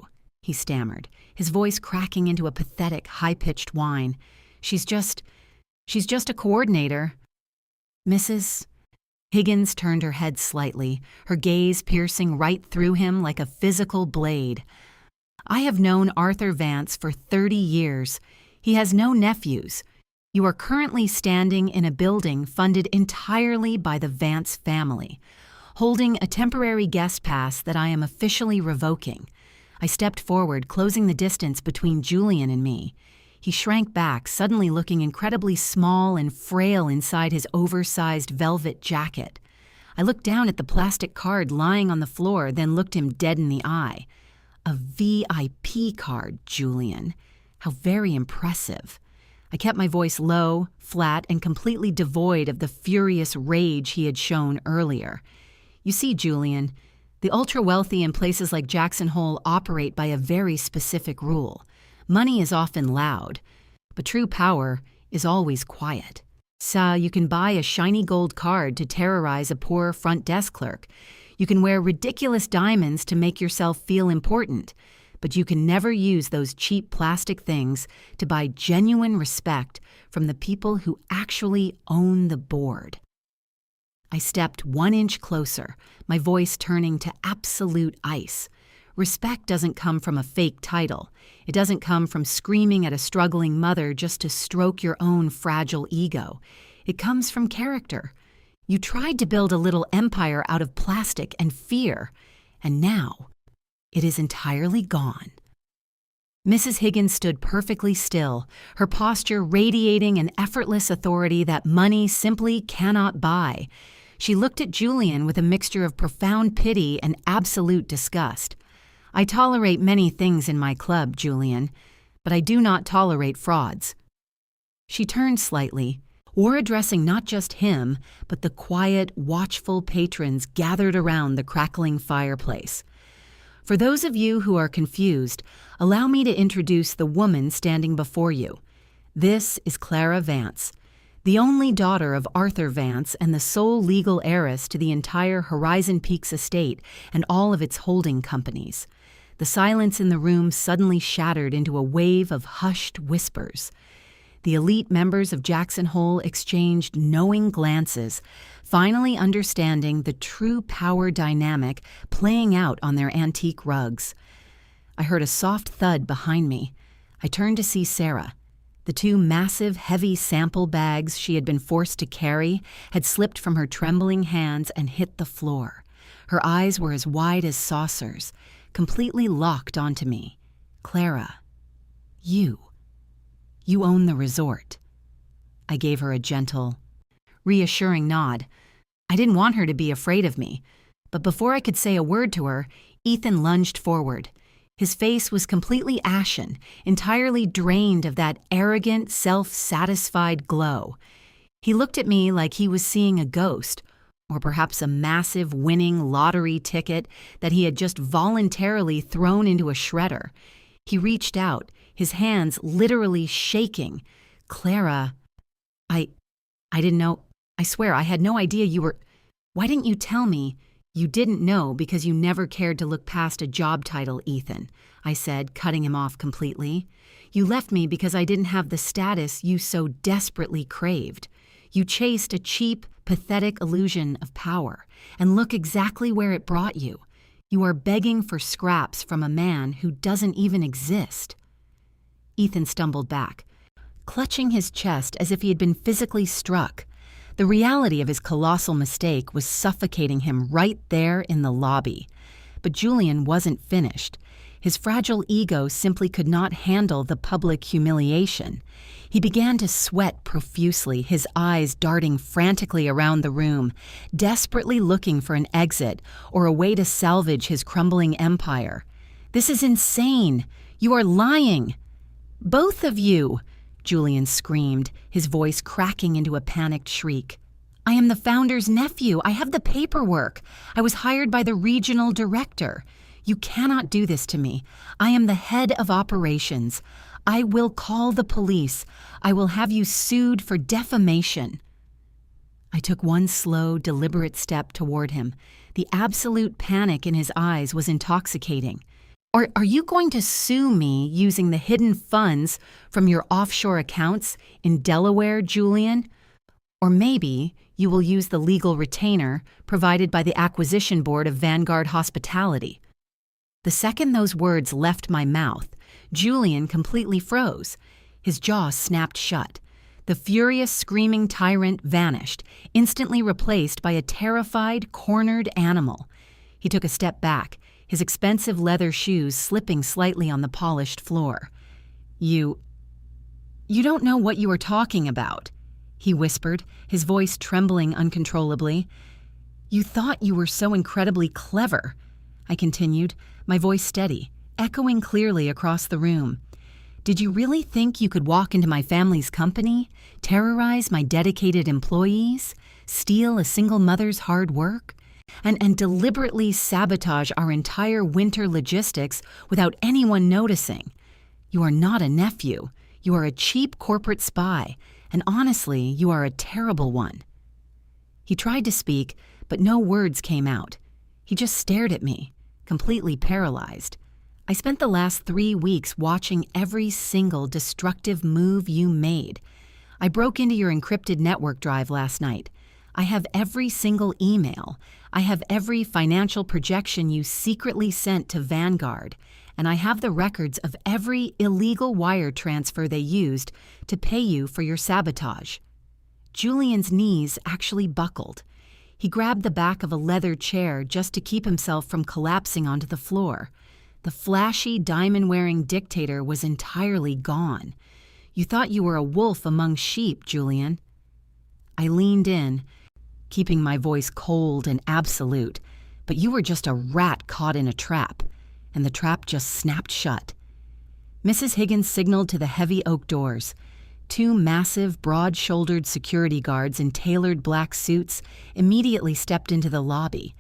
he stammered, his voice cracking into a pathetic, high-pitched whine. She's just a coordinator." "Mrs. Higgins turned her head slightly, her gaze piercing right through him like a physical blade. "I have known Arthur Vance for 30 years. He has no nephews. You are currently standing in a building funded entirely by the Vance family, holding a temporary guest pass that I am officially revoking." I stepped forward, closing the distance between Julian and me. He shrank back, suddenly looking incredibly small and frail inside his oversized velvet jacket. I looked down at the plastic card lying on the floor, then looked him dead in the eye. "A VIP card, Julian. How very impressive." I kept my voice low, flat, and completely devoid of the furious rage he had shown earlier. "You see, Julian, the ultra-wealthy in places like Jackson Hole operate by a very specific rule. Money is often loud, but true power is always quiet. So you can buy a shiny gold card to terrorize a poor front desk clerk. You can wear ridiculous diamonds to make yourself feel important, but you can never use those cheap plastic things to buy genuine respect from the people who actually own the board." I stepped 1 inch closer, my voice turning to absolute ice. Respect doesn't come from a fake title. It doesn't come from screaming at a struggling mother just to stroke your own fragile ego. It comes from character. You tried to build a little empire out of plastic and fear, and now it is entirely gone. Mrs. Higgins stood perfectly still, her posture radiating an effortless authority that money simply cannot buy. She looked at Julian with a mixture of profound pity and absolute disgust. "I tolerate many things in my club, Julian, but I do not tolerate frauds." She turned slightly, or addressing not just him, but the quiet, watchful patrons gathered around the crackling fireplace. "For those of you who are confused, allow me to introduce the woman standing before you. This is Clara Vance, the only daughter of Arthur Vance and the sole legal heiress to the entire Horizon Peaks estate and all of its holding companies." The silence in the room suddenly shattered into a wave of hushed whispers. The elite members of Jackson Hole exchanged knowing glances, finally understanding the true power dynamic playing out on their antique rugs. I heard a soft thud behind me. I turned to see Sarah. The 2 massive, heavy sample bags she had been forced to carry had slipped from her trembling hands and hit the floor. Her eyes were as wide as saucers, completely locked onto me. "Clara, you own the resort." I gave her a gentle, reassuring nod. I didn't want her to be afraid of me, but before I could say a word to her, Ethan lunged forward. His face was completely ashen, entirely drained of that arrogant, self-satisfied glow. He looked at me like he was seeing a ghost, or perhaps a massive winning lottery ticket that he had just voluntarily thrown into a shredder. He reached out, his hands literally shaking. "Clara, I didn't know. I swear, I had no idea you were. Why didn't you tell me?" "You didn't know because you never cared to look past a job title, Ethan," I said, cutting him off completely. "You left me because I didn't have the status you so desperately craved. You chased a cheap, pathetic illusion of power, and look exactly where it brought you. You are begging for scraps from a man who doesn't even exist." Ethan stumbled back, clutching his chest as if he had been physically struck. The reality of his colossal mistake was suffocating him right there in the lobby. But Julian wasn't finished. His fragile ego simply could not handle the public humiliation. He began to sweat profusely, his eyes darting frantically around the room, desperately looking for an exit or a way to salvage his crumbling empire. "This is insane! You are lying! Both of you!" Julian screamed, his voice cracking into a panicked shriek. "I am the founder's nephew. I have the paperwork. I was hired by the regional director. You cannot do this to me. I am the head of operations. I will call the police. I will have you sued for defamation." I took one slow, deliberate step toward him. The absolute panic in his eyes was intoxicating. Are you going to sue me using the hidden funds from your offshore accounts in Delaware, Julian? Or maybe you will use the legal retainer provided by the acquisition board of Vanguard Hospitality. The second those words left my mouth, Julian completely froze. His jaw snapped shut. The furious, screaming tyrant vanished, instantly replaced by a terrified, cornered animal. He took a step back, his expensive leather shoes slipping slightly on the polished floor. You don't know what you are talking about," he whispered, his voice trembling uncontrollably. "You thought you were so incredibly clever," I continued, my voice steady, echoing clearly across the room. "Did you really think you could walk into my family's company, terrorize my dedicated employees, steal a single mother's hard work, and deliberately sabotage our entire winter logistics without anyone noticing? You are not a nephew. You are a cheap corporate spy, and honestly, you are a terrible one." He tried to speak, but no words came out. He just stared at me, completely paralyzed. "I spent the last 3 weeks watching every single destructive move you made. I broke into your encrypted network drive last night. I have every single email. I have every financial projection you secretly sent to Vanguard, and I have the records of every illegal wire transfer they used to pay you for your sabotage." Julian's knees actually buckled. He grabbed the back of a leather chair just to keep himself from collapsing onto the floor. The flashy, diamond-wearing dictator was entirely gone. "You thought you were a wolf among sheep, Julian." I leaned in, keeping my voice cold and absolute, "but you were just a rat caught in a trap," and the trap just snapped shut. Mrs. Higgins signaled to the heavy oak doors. 2 massive, broad-shouldered security guards in tailored black suits immediately stepped into the lobby.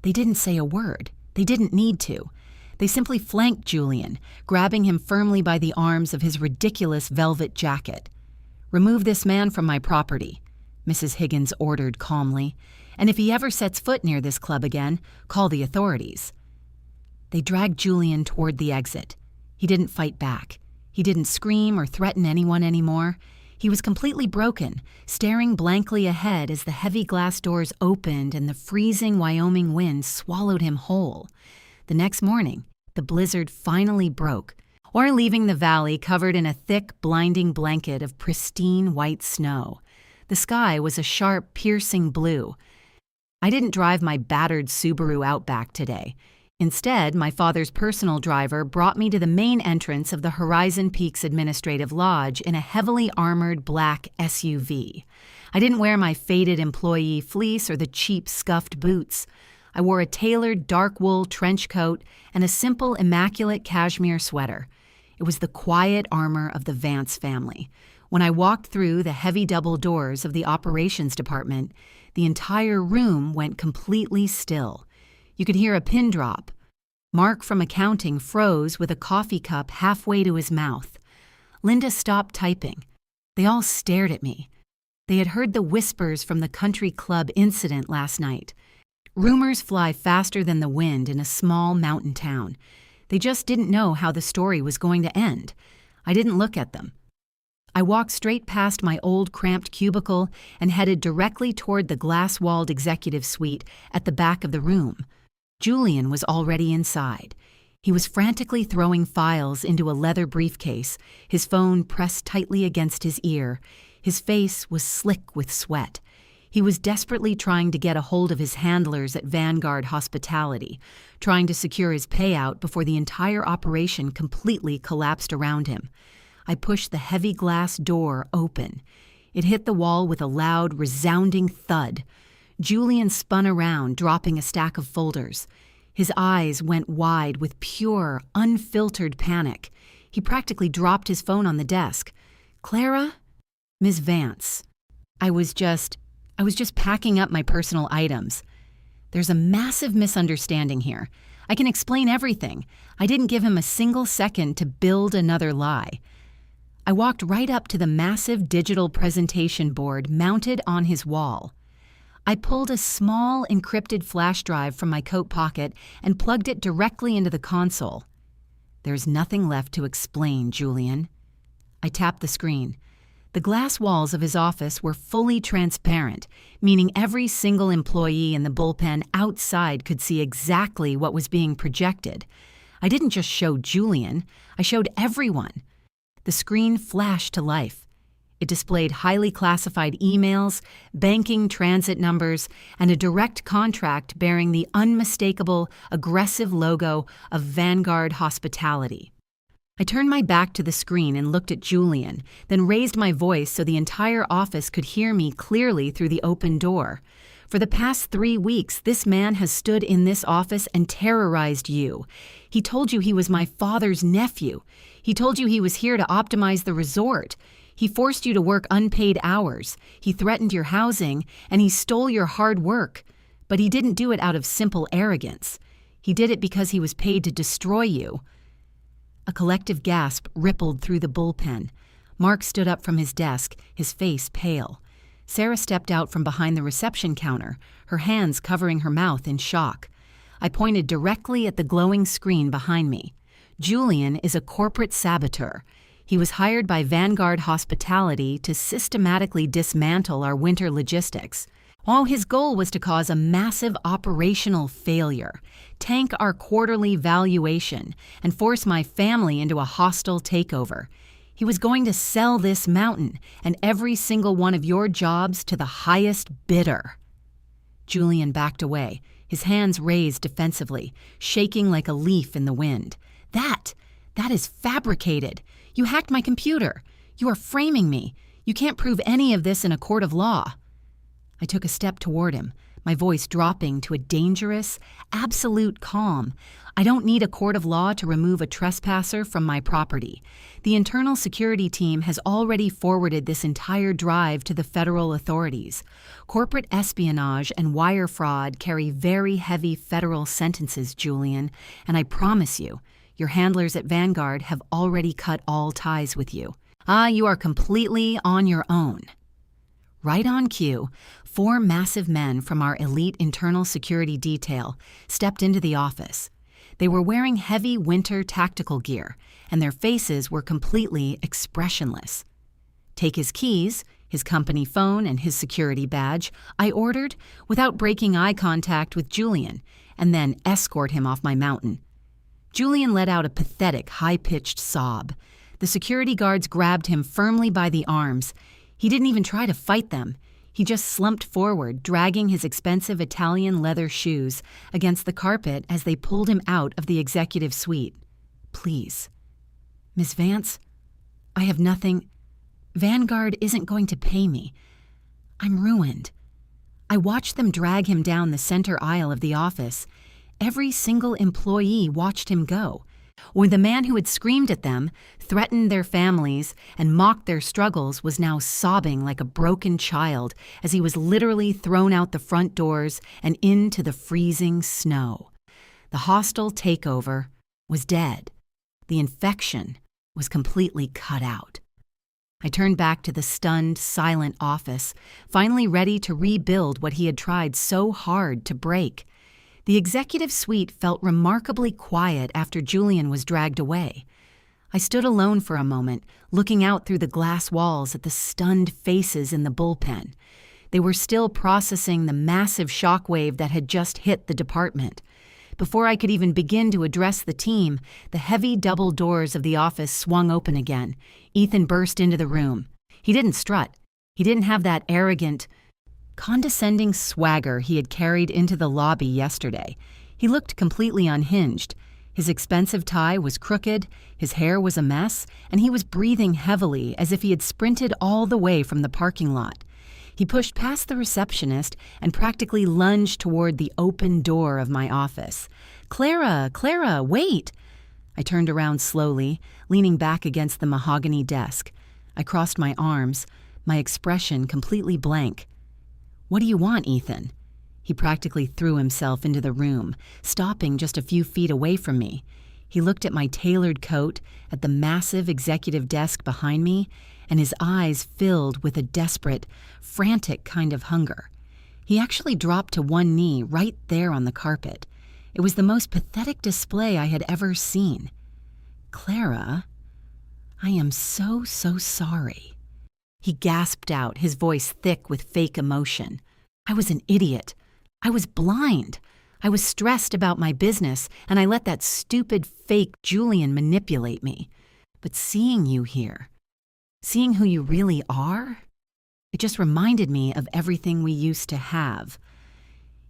They didn't say a word. They didn't need to. They simply flanked Julian, grabbing him firmly by the arms of his ridiculous velvet jacket. "Remove this man from my property," Mrs. Higgins ordered calmly, "and if he ever sets foot near this club again, call the authorities." They dragged Julian toward the exit. He didn't fight back. He didn't scream or threaten anyone anymore. He was completely broken, staring blankly ahead as the heavy glass doors opened and the freezing Wyoming wind swallowed him whole. The next morning, the blizzard finally broke, or leaving the valley covered in a thick, blinding blanket of pristine white snow. The sky was a sharp, piercing blue. I didn't drive my battered Subaru Outback today. Instead, my father's personal driver brought me to the main entrance of the Horizon Peaks Administrative Lodge in a heavily armored black SUV. I didn't wear my faded employee fleece or the cheap, scuffed boots. I wore a tailored dark wool trench coat and a simple, immaculate cashmere sweater. It was the quiet armor of the Vance family. When I walked through the heavy double doors of the operations department, the entire room went completely still. You could hear a pin drop, Mark from accounting froze with a coffee cup halfway to his mouth. Linda stopped typing. They all stared at me. They had heard the whispers from the country club incident last night. Rumors fly faster than the wind in a small mountain town. They just didn't know how the story was going to end. I didn't look at them. I walked straight past my old cramped cubicle and headed directly toward the glass-walled executive suite at the back of the room. Julian was already inside. He was frantically throwing files into a leather briefcase, his phone pressed tightly against his ear. His face was slick with sweat. He was desperately trying to get a hold of his handlers at Vanguard Hospitality, trying to secure his payout before the entire operation completely collapsed around him. I pushed the heavy glass door open. It hit the wall with a loud, resounding thud. Julian spun around, dropping a stack of folders. His eyes went wide with pure, unfiltered panic. He practically dropped his phone on the desk. "Clara?" "Ms. Vance." I was just packing up my personal items. There's a massive misunderstanding here. I can explain everything. I didn't give him a single second to build another lie. I walked right up to the massive digital presentation board mounted on his wall. I pulled a small encrypted flash drive from my coat pocket and plugged it directly into the console. "There's nothing left to explain, Julian." I tapped the screen. The glass walls of his office were fully transparent, meaning every single employee in the bullpen outside could see exactly what was being projected. I didn't just show Julian, I showed everyone. The screen flashed to life. It displayed highly classified emails, banking transit numbers, and a direct contract bearing the unmistakable, aggressive logo of Vanguard Hospitality. I turned my back to the screen and looked at Julian, then raised my voice so the entire office could hear me clearly through the open door. "For the past 3 weeks, this man has stood in this office and terrorized you. He told you he was my father's nephew. He told you he was here to optimize the resort. He forced you to work unpaid hours. He threatened your housing, and he stole your hard work. But he didn't do it out of simple arrogance. He did it because he was paid to destroy you." A collective gasp rippled through the bullpen. Mark stood up from his desk, his face pale. Sarah stepped out from behind the reception counter, her hands covering her mouth in shock. I pointed directly at the glowing screen behind me. "Julian is a corporate saboteur. He was hired by Vanguard Hospitality to systematically dismantle our winter logistics. All his goal was to cause a massive operational failure, tank our quarterly valuation, and force my family into a hostile takeover. He was going to sell this mountain and every single one of your jobs to the highest bidder." Julian backed away, his hands raised defensively, shaking like a leaf in the wind. That is fabricated. You hacked my computer. You are framing me. You can't prove any of this in a court of law." I took a step toward him, my voice dropping to a dangerous, absolute calm. "I don't need a court of law to remove a trespasser from my property. The internal security team has already forwarded this entire drive to the federal authorities. Corporate espionage and wire fraud carry very heavy federal sentences, Julian, and I promise you, your handlers at Vanguard have already cut all ties with you. You are completely on your own." Right on cue, 4 massive men from our elite internal security detail stepped into the office. They were wearing heavy winter tactical gear, and their faces were completely expressionless. "Take his keys, his company phone, and his security badge," I ordered, without breaking eye contact with Julian, "and then escort him off my mountain." Julian let out a pathetic, high-pitched sob. The security guards grabbed him firmly by the arms. He didn't even try to fight them. He just slumped forward, dragging his expensive Italian leather shoes against the carpet as they pulled him out of the executive suite. "Please." "Miss Vance, I have nothing. Vanguard isn't going to pay me. I'm ruined." I watched them drag him down the center aisle of the office. Every single employee watched him go. When the man who had screamed at them, threatened their families, and mocked their struggles was now sobbing like a broken child as he was literally thrown out the front doors and into the freezing snow. The hostile takeover was dead. The infection was completely cut out. I turned back to the stunned, silent office, finally ready to rebuild what he had tried so hard to break. The executive suite felt remarkably quiet after Julian was dragged away. I stood alone for a moment, looking out through the glass walls at the stunned faces in the bullpen. They were still processing the massive shockwave that had just hit the department. Before I could even begin to address the team, the heavy double doors of the office swung open again. Ethan burst into the room. He didn't strut. He didn't have that arrogant, condescending swagger he had carried into the lobby yesterday. He looked completely unhinged. His expensive tie was crooked, his hair was a mess, and he was breathing heavily as if he had sprinted all the way from the parking lot. He pushed past the receptionist and practically lunged toward the open door of my office. Clara, wait!" I turned around slowly, leaning back against the mahogany desk. I crossed my arms, my expression completely blank. "What do you want, Ethan?" He practically threw himself into the room, stopping just a few feet away from me. He looked at my tailored coat, at the massive executive desk behind me, and his eyes filled with a desperate, frantic kind of hunger. He actually dropped to one knee right there on the carpet. It was the most pathetic display I had ever seen. "Clara, I am so sorry." He gasped out, his voice thick with fake emotion. "I was an idiot. I was blind. I was stressed about my business, and I let that stupid fake Julian manipulate me. But seeing you here, seeing who you really are, it just reminded me of everything we used to have."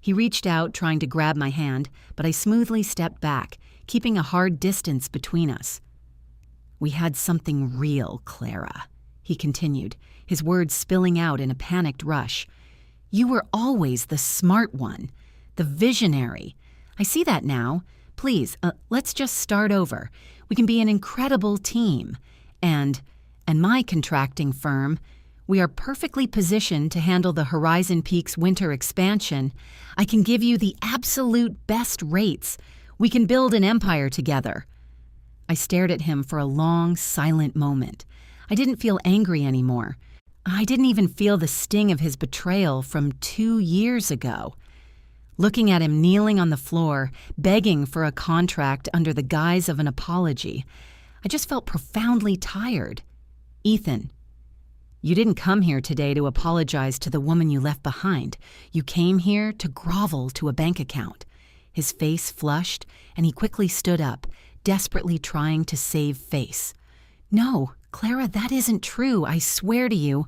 He reached out, trying to grab my hand, but I smoothly stepped back, keeping a hard distance between us. "We had something real, Clara," he continued, his words spilling out in a panicked rush. "You were always the smart one, the visionary. I see that now. Please, let's just start over. We can be an incredible team. And my contracting firm, we are perfectly positioned to handle the Horizon Peaks winter expansion. I can give you the absolute best rates. We can build an empire together." I stared at him for a long, silent moment. I didn't feel angry anymore. I didn't even feel the sting of his betrayal from 2 years ago. Looking at him kneeling on the floor, begging for a contract under the guise of an apology, I just felt profoundly tired. "Ethan, you didn't come here today to apologize to the woman you left behind. You came here to grovel to a bank account." His face flushed, and he quickly stood up, desperately trying to save face. "No, Clara, that isn't true, I swear to you."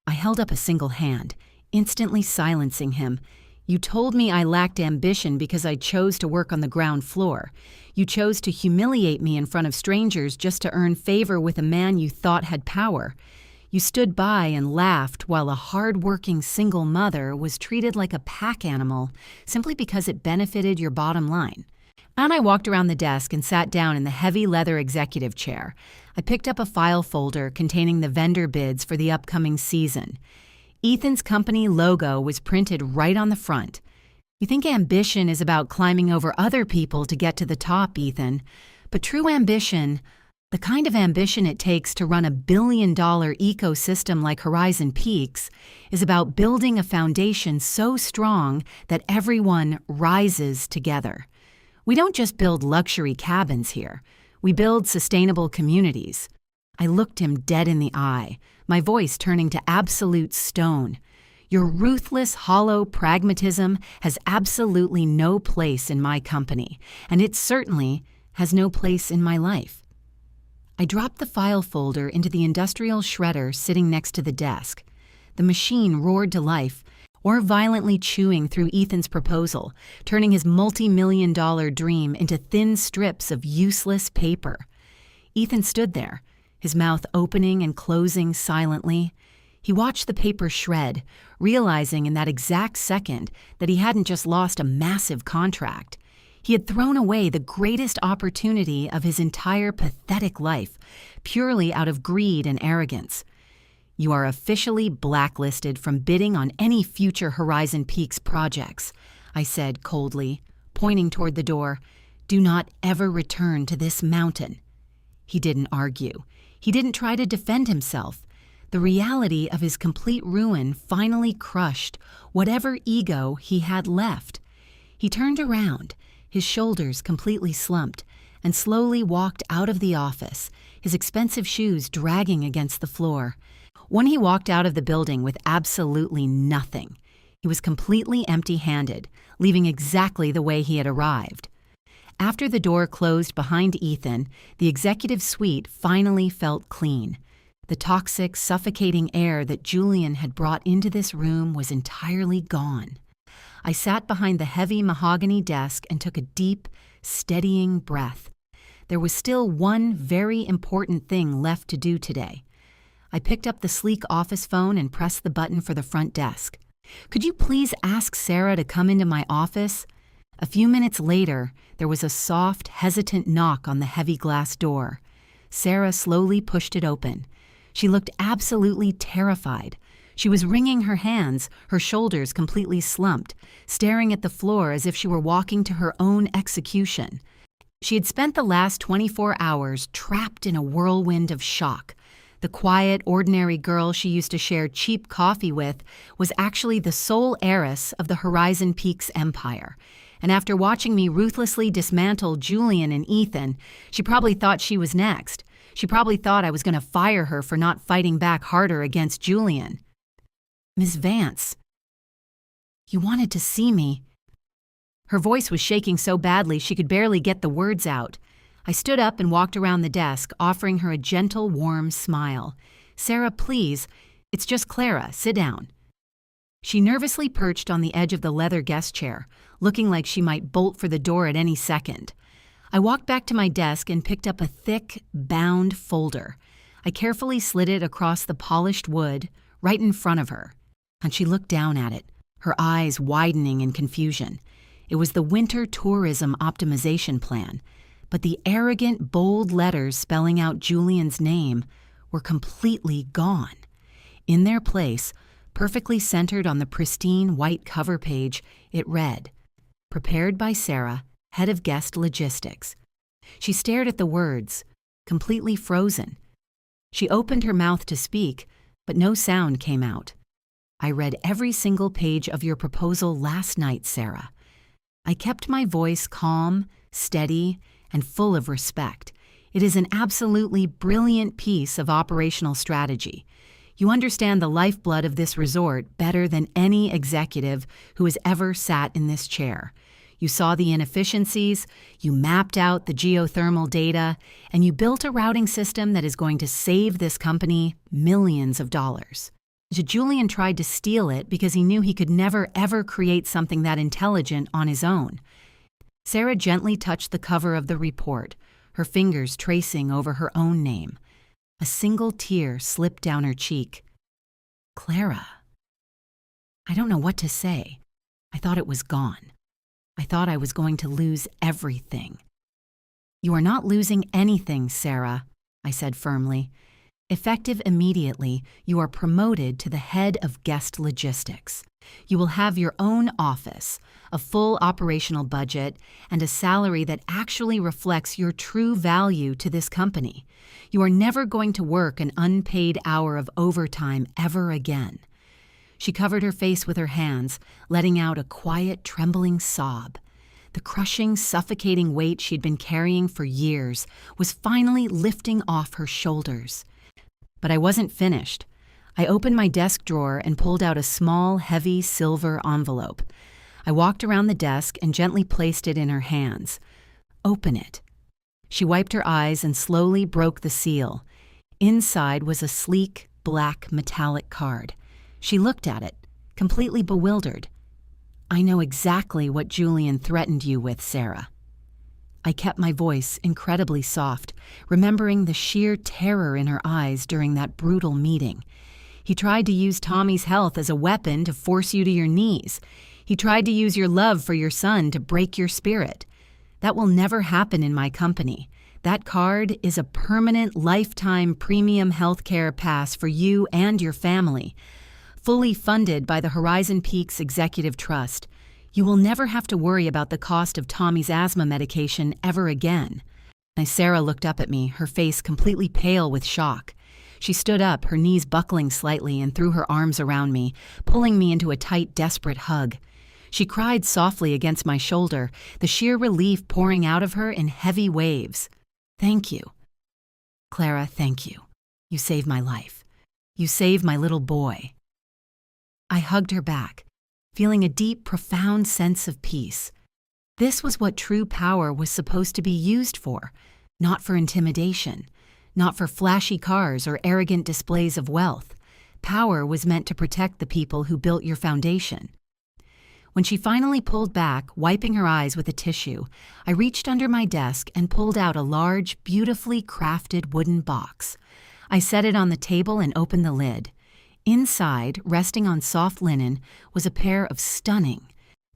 I held up a single hand, instantly silencing him. "You told me I lacked ambition because I chose to work on the ground floor. You chose to humiliate me in front of strangers just to earn favor with a man you thought had power. You stood by and laughed while a hard-working single mother was treated like a pack animal simply because it benefited your bottom line." And I walked around the desk and sat down in the heavy leather executive chair. I picked up a file folder containing the vendor bids for the upcoming season. Ethan's company logo was printed right on the front. "You think ambition is about climbing over other people to get to the top, Ethan. But true ambition, the kind of ambition it takes to run a billion-dollar ecosystem like Horizon Peaks, is about building a foundation so strong that everyone rises together. We don't just build luxury cabins here. We build sustainable communities." I looked him dead in the eye, my voice turning to absolute stone. "Your ruthless, hollow pragmatism has absolutely no place in my company, and it certainly has no place in my life." I dropped the file folder into the industrial shredder sitting next to the desk. The machine roared to life, or violently chewing through Ethan's proposal, turning his multi-million-dollar dream into thin strips of useless paper. Ethan stood there, his mouth opening and closing silently. He watched the paper shred, realizing in that exact second that he hadn't just lost a massive contract. He had thrown away the greatest opportunity of his entire pathetic life, purely out of greed and arrogance. "You are officially blacklisted from bidding on any future Horizon Peaks projects," I said coldly. pointing toward the door. "Do not ever return to this mountain." He didn't argue. He didn't try to defend himself. The reality of his complete ruin finally crushed whatever ego he had left. He turned around, his shoulders completely slumped, and slowly walked out of the office, his expensive shoes dragging against the floor. When he walked out of the building with absolutely nothing, he was completely empty-handed, leaving exactly the way he had arrived. After the door closed behind Ethan, the executive suite finally felt clean. The toxic, suffocating air that Julian had brought into this room was entirely gone. I sat behind the heavy mahogany desk and took a deep, steadying breath. There was still one very important thing left to do today. I picked up the sleek office phone and pressed the button for the front desk. "Could you please ask Sarah to come into my office?" A few minutes later, there was a soft, hesitant knock on the heavy glass door. Sarah slowly pushed it open. She looked absolutely terrified. She was wringing her hands, her shoulders completely slumped, staring at the floor as if she were walking to her own execution. She had spent the last 24 hours trapped in a whirlwind of shock. The quiet, ordinary girl she used to share cheap coffee with was actually the sole heiress of the Horizon Peaks empire. And after watching me ruthlessly dismantle Julian and Ethan, she probably thought she was next. She probably thought I was going to fire her for not fighting back harder against Julian. "Miss Vance, you wanted to see me." Her voice was shaking so badly she could barely get the words out. I stood up and walked around the desk, offering her a gentle, warm smile. "Sarah, please. It's just Clara. Sit down." She nervously perched on the edge of the leather guest chair, looking like she might bolt for the door at any second. I walked back to my desk and picked up a thick, bound folder. I carefully slid it across the polished wood, right in front of her, and she looked down at it, her eyes widening in confusion. It was the winter tourism optimization plan, but the arrogant, bold letters spelling out Julian's name were completely gone. In their place, perfectly centered on the pristine white cover page, it read, "Prepared by Sarah, head of guest logistics." She stared at the words, completely frozen. She opened her mouth to speak, but no sound came out. "I read every single page of your proposal last night, Sarah." I kept my voice calm, steady, and full of respect. "It is an absolutely brilliant piece of operational strategy. You understand the lifeblood of this resort better than any executive who has ever sat in this chair. You saw the inefficiencies, you mapped out the geothermal data, and you built a routing system that is going to save this company millions of dollars. Julian tried to steal it because he knew he could never ever create something that intelligent on his own." Sarah gently touched the cover of the report, her fingers tracing over her own name. A single tear slipped down her cheek. "Clara." I don't know what to say. I thought it was gone. I thought I was going to lose everything. "You are not losing anything, Sarah," I said firmly. "Effective immediately, you are promoted to the head of guest logistics. You will have your own office, a full operational budget, and a salary that actually reflects your true value to this company. You are never going to work an unpaid hour of overtime ever again." She covered her face with her hands, letting out a quiet, trembling sob. The crushing, suffocating weight she'd been carrying for years was finally lifting off her shoulders. But I wasn't finished. I opened my desk drawer and pulled out a small, heavy silver envelope. I walked around the desk and gently placed it in her hands. "Open it." She wiped her eyes and slowly broke the seal. Inside was a sleek, black, metallic card. She looked at it, completely bewildered. "I know exactly what Julian threatened you with, Sarah." I kept my voice incredibly soft, remembering the sheer terror in her eyes during that brutal meeting. "He tried to use Tommy's health as a weapon to force you to your knees. He tried to use your love for your son to break your spirit. That will never happen in my company. That card is a permanent, lifetime premium healthcare pass for you and your family, fully funded by the Horizon Peaks Executive Trust. You will never have to worry about the cost of Tommy's asthma medication ever again." Sarah looked up at me, her face completely pale with shock. She stood up, her knees buckling slightly, and threw her arms around me, pulling me into a tight, desperate hug. She cried softly against my shoulder, the sheer relief pouring out of her in heavy waves. "Thank you. Clara, thank you. You saved my life. You saved my little boy." I hugged her back, feeling a deep, profound sense of peace. This was what true power was supposed to be used for, not for intimidation, not for flashy cars or arrogant displays of wealth. Power was meant to protect the people who built your foundation. When she finally pulled back, wiping her eyes with a tissue, I reached under my desk and pulled out a large, beautifully crafted wooden box. I set it on the table and opened the lid. Inside, resting on soft linen, was a pair of stunning,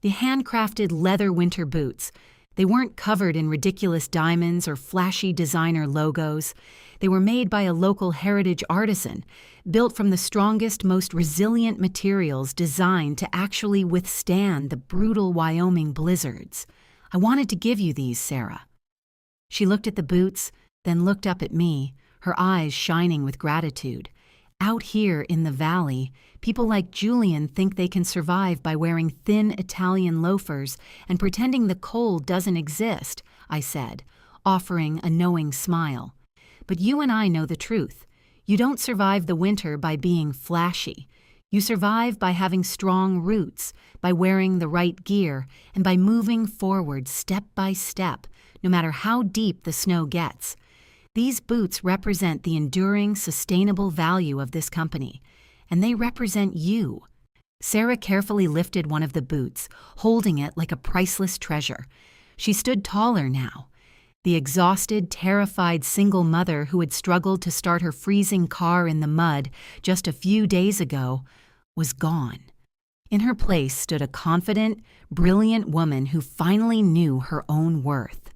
handcrafted leather winter boots. They weren't covered in ridiculous diamonds or flashy designer logos. They were made by a local heritage artisan, built from the strongest, most resilient materials designed to actually withstand the brutal Wyoming blizzards. "I wanted to give you these, Sarah." She looked at the boots, then looked up at me, her eyes shining with gratitude. Out here in the valley, people like Julian think they can survive by wearing thin Italian loafers and pretending the cold doesn't exist, I said, offering a knowing smile. "But you and I know the truth. You don't survive the winter by being flashy. You survive by having strong roots, by wearing the right gear, and by moving forward step by step, no matter how deep the snow gets. These boots represent the enduring, sustainable value of this company, and they represent you." Sarah carefully lifted one of the boots, holding it like a priceless treasure. She stood taller now. The exhausted, terrified single mother who had struggled to start her freezing car in the mud just a few days ago was gone. In her place stood a confident, brilliant woman who finally knew her own worth.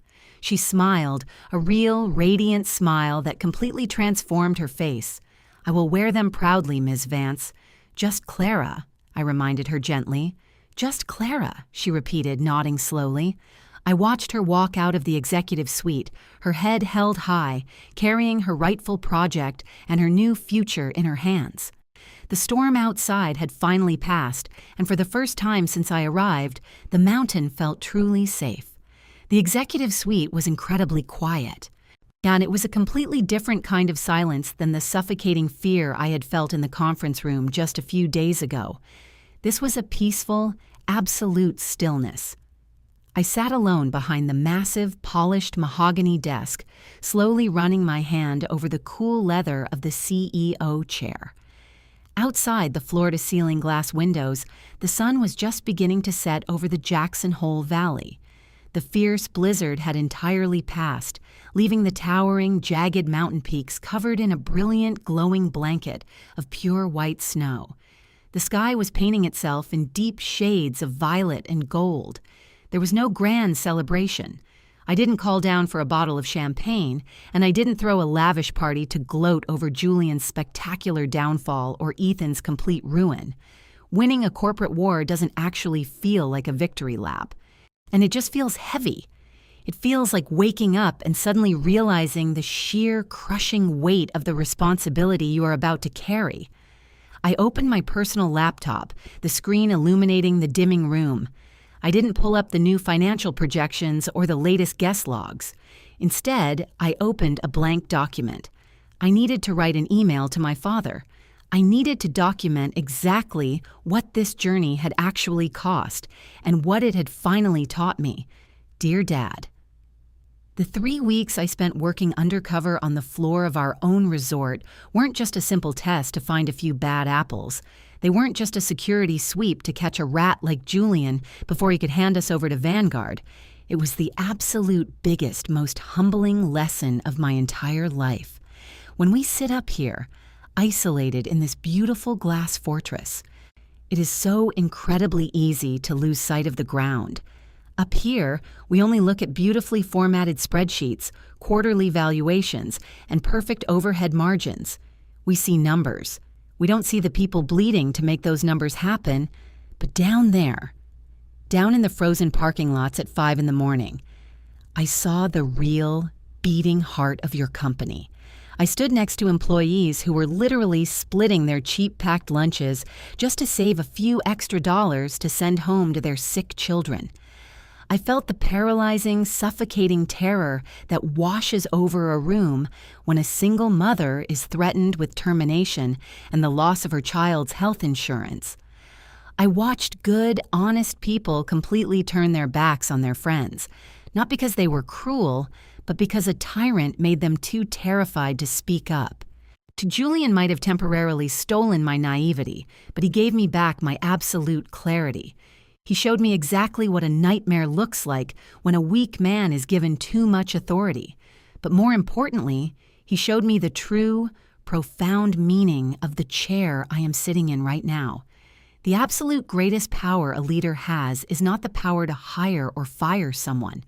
She smiled, a real, radiant smile that completely transformed her face. "I will wear them proudly, Ms. Vance. Just Clara," I reminded her gently. "Just Clara," she repeated, nodding slowly. I watched her walk out of the executive suite, her head held high, carrying her rightful project and her new future in her hands. The storm outside had finally passed, and for the first time since I arrived, the mountain felt truly safe. The executive suite was incredibly quiet, and it was a completely different kind of silence than the suffocating fear I had felt in the conference room just a few days ago. This was a peaceful, absolute stillness. I sat alone behind the massive, polished mahogany desk, slowly running my hand over the cool leather of the CEO chair. Outside the floor-to-ceiling glass windows, the sun was just beginning to set over the Jackson Hole Valley. The fierce blizzard had entirely passed, leaving the towering, jagged mountain peaks covered in a brilliant, glowing blanket of pure white snow. The sky was painting itself in deep shades of violet and gold. There was no grand celebration. I didn't call down for a bottle of champagne, and I didn't throw a lavish party to gloat over Julian's spectacular downfall or Ethan's complete ruin. Winning a corporate war doesn't actually feel like a victory lap. And it just feels heavy. It feels like waking up and suddenly realizing the sheer, crushing weight of the responsibility you are about to carry. I opened my personal laptop, the screen illuminating the dimming room. I didn't pull up the new financial projections or the latest guest logs. Instead, I opened a blank document. I needed to write an email to my father. I needed to document exactly what this journey had actually cost and what it had finally taught me. Dear Dad, the 3 weeks I spent working undercover on the floor of our own resort weren't just a simple test to find a few bad apples. They weren't just a security sweep to catch a rat like Julian before he could hand us over to Vanguard. It was the absolute biggest, most humbling lesson of my entire life. When we sit up here, isolated in this beautiful glass fortress, it is so incredibly easy to lose sight of the ground. Up here, we only look at beautifully formatted spreadsheets, quarterly valuations, and perfect overhead margins. We see numbers. We don't see the people bleeding to make those numbers happen. But down there, down in the frozen parking lots at 5 in the morning. I saw the real, beating heart of your company. I stood next to employees who were literally splitting their cheap packed lunches just to save a few extra dollars to send home to their sick children. I felt the paralyzing, suffocating terror that washes over a room when a single mother is threatened with termination and the loss of her child's health insurance. I watched good, honest people completely turn their backs on their friends, not because they were cruel, but because a tyrant made them too terrified to speak up. Julian might have temporarily stolen my naivety, but he gave me back my absolute clarity. He showed me exactly what a nightmare looks like when a weak man is given too much authority. But more importantly, he showed me the true, profound meaning of the chair I am sitting in right now. The absolute greatest power a leader has is not the power to hire or fire someone.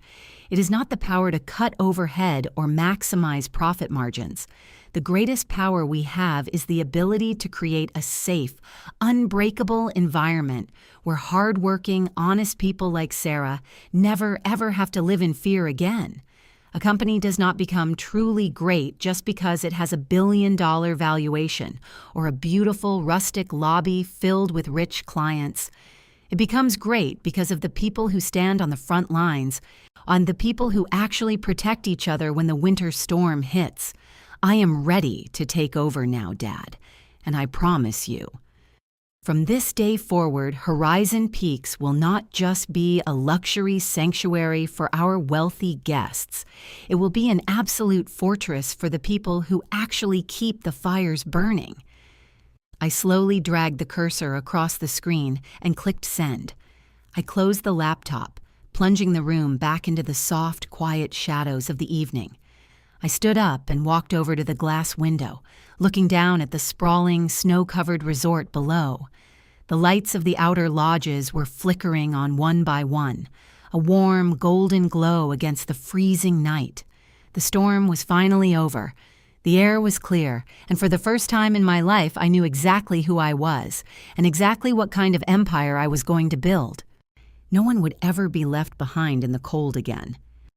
It is not the power to cut overhead or maximize profit margins. The greatest power we have is the ability to create a safe, unbreakable environment where hardworking, honest people like Sarah never ever have to live in fear again. A company does not become truly great just because it has a billion-dollar valuation or a beautiful, rustic lobby filled with rich clients. It becomes great because of the people who stand on the front lines, on the people who actually protect each other when the winter storm hits. I am ready to take over now, Dad, and I promise you. From this day forward, Horizon Peaks will not just be a luxury sanctuary for our wealthy guests. It will be an absolute fortress for the people who actually keep the fires burning. I slowly dragged the cursor across the screen and clicked send. I closed the laptop, plunging the room back into the soft, quiet shadows of the evening. I stood up and walked over to the glass window, looking down at the sprawling, snow-covered resort below. The lights of the outer lodges were flickering on one by one, a warm, golden glow against the freezing night. The storm was finally over. The air was clear, and for the first time in my life I knew exactly who I was, and exactly what kind of empire I was going to build. No one would ever be left behind in the cold again.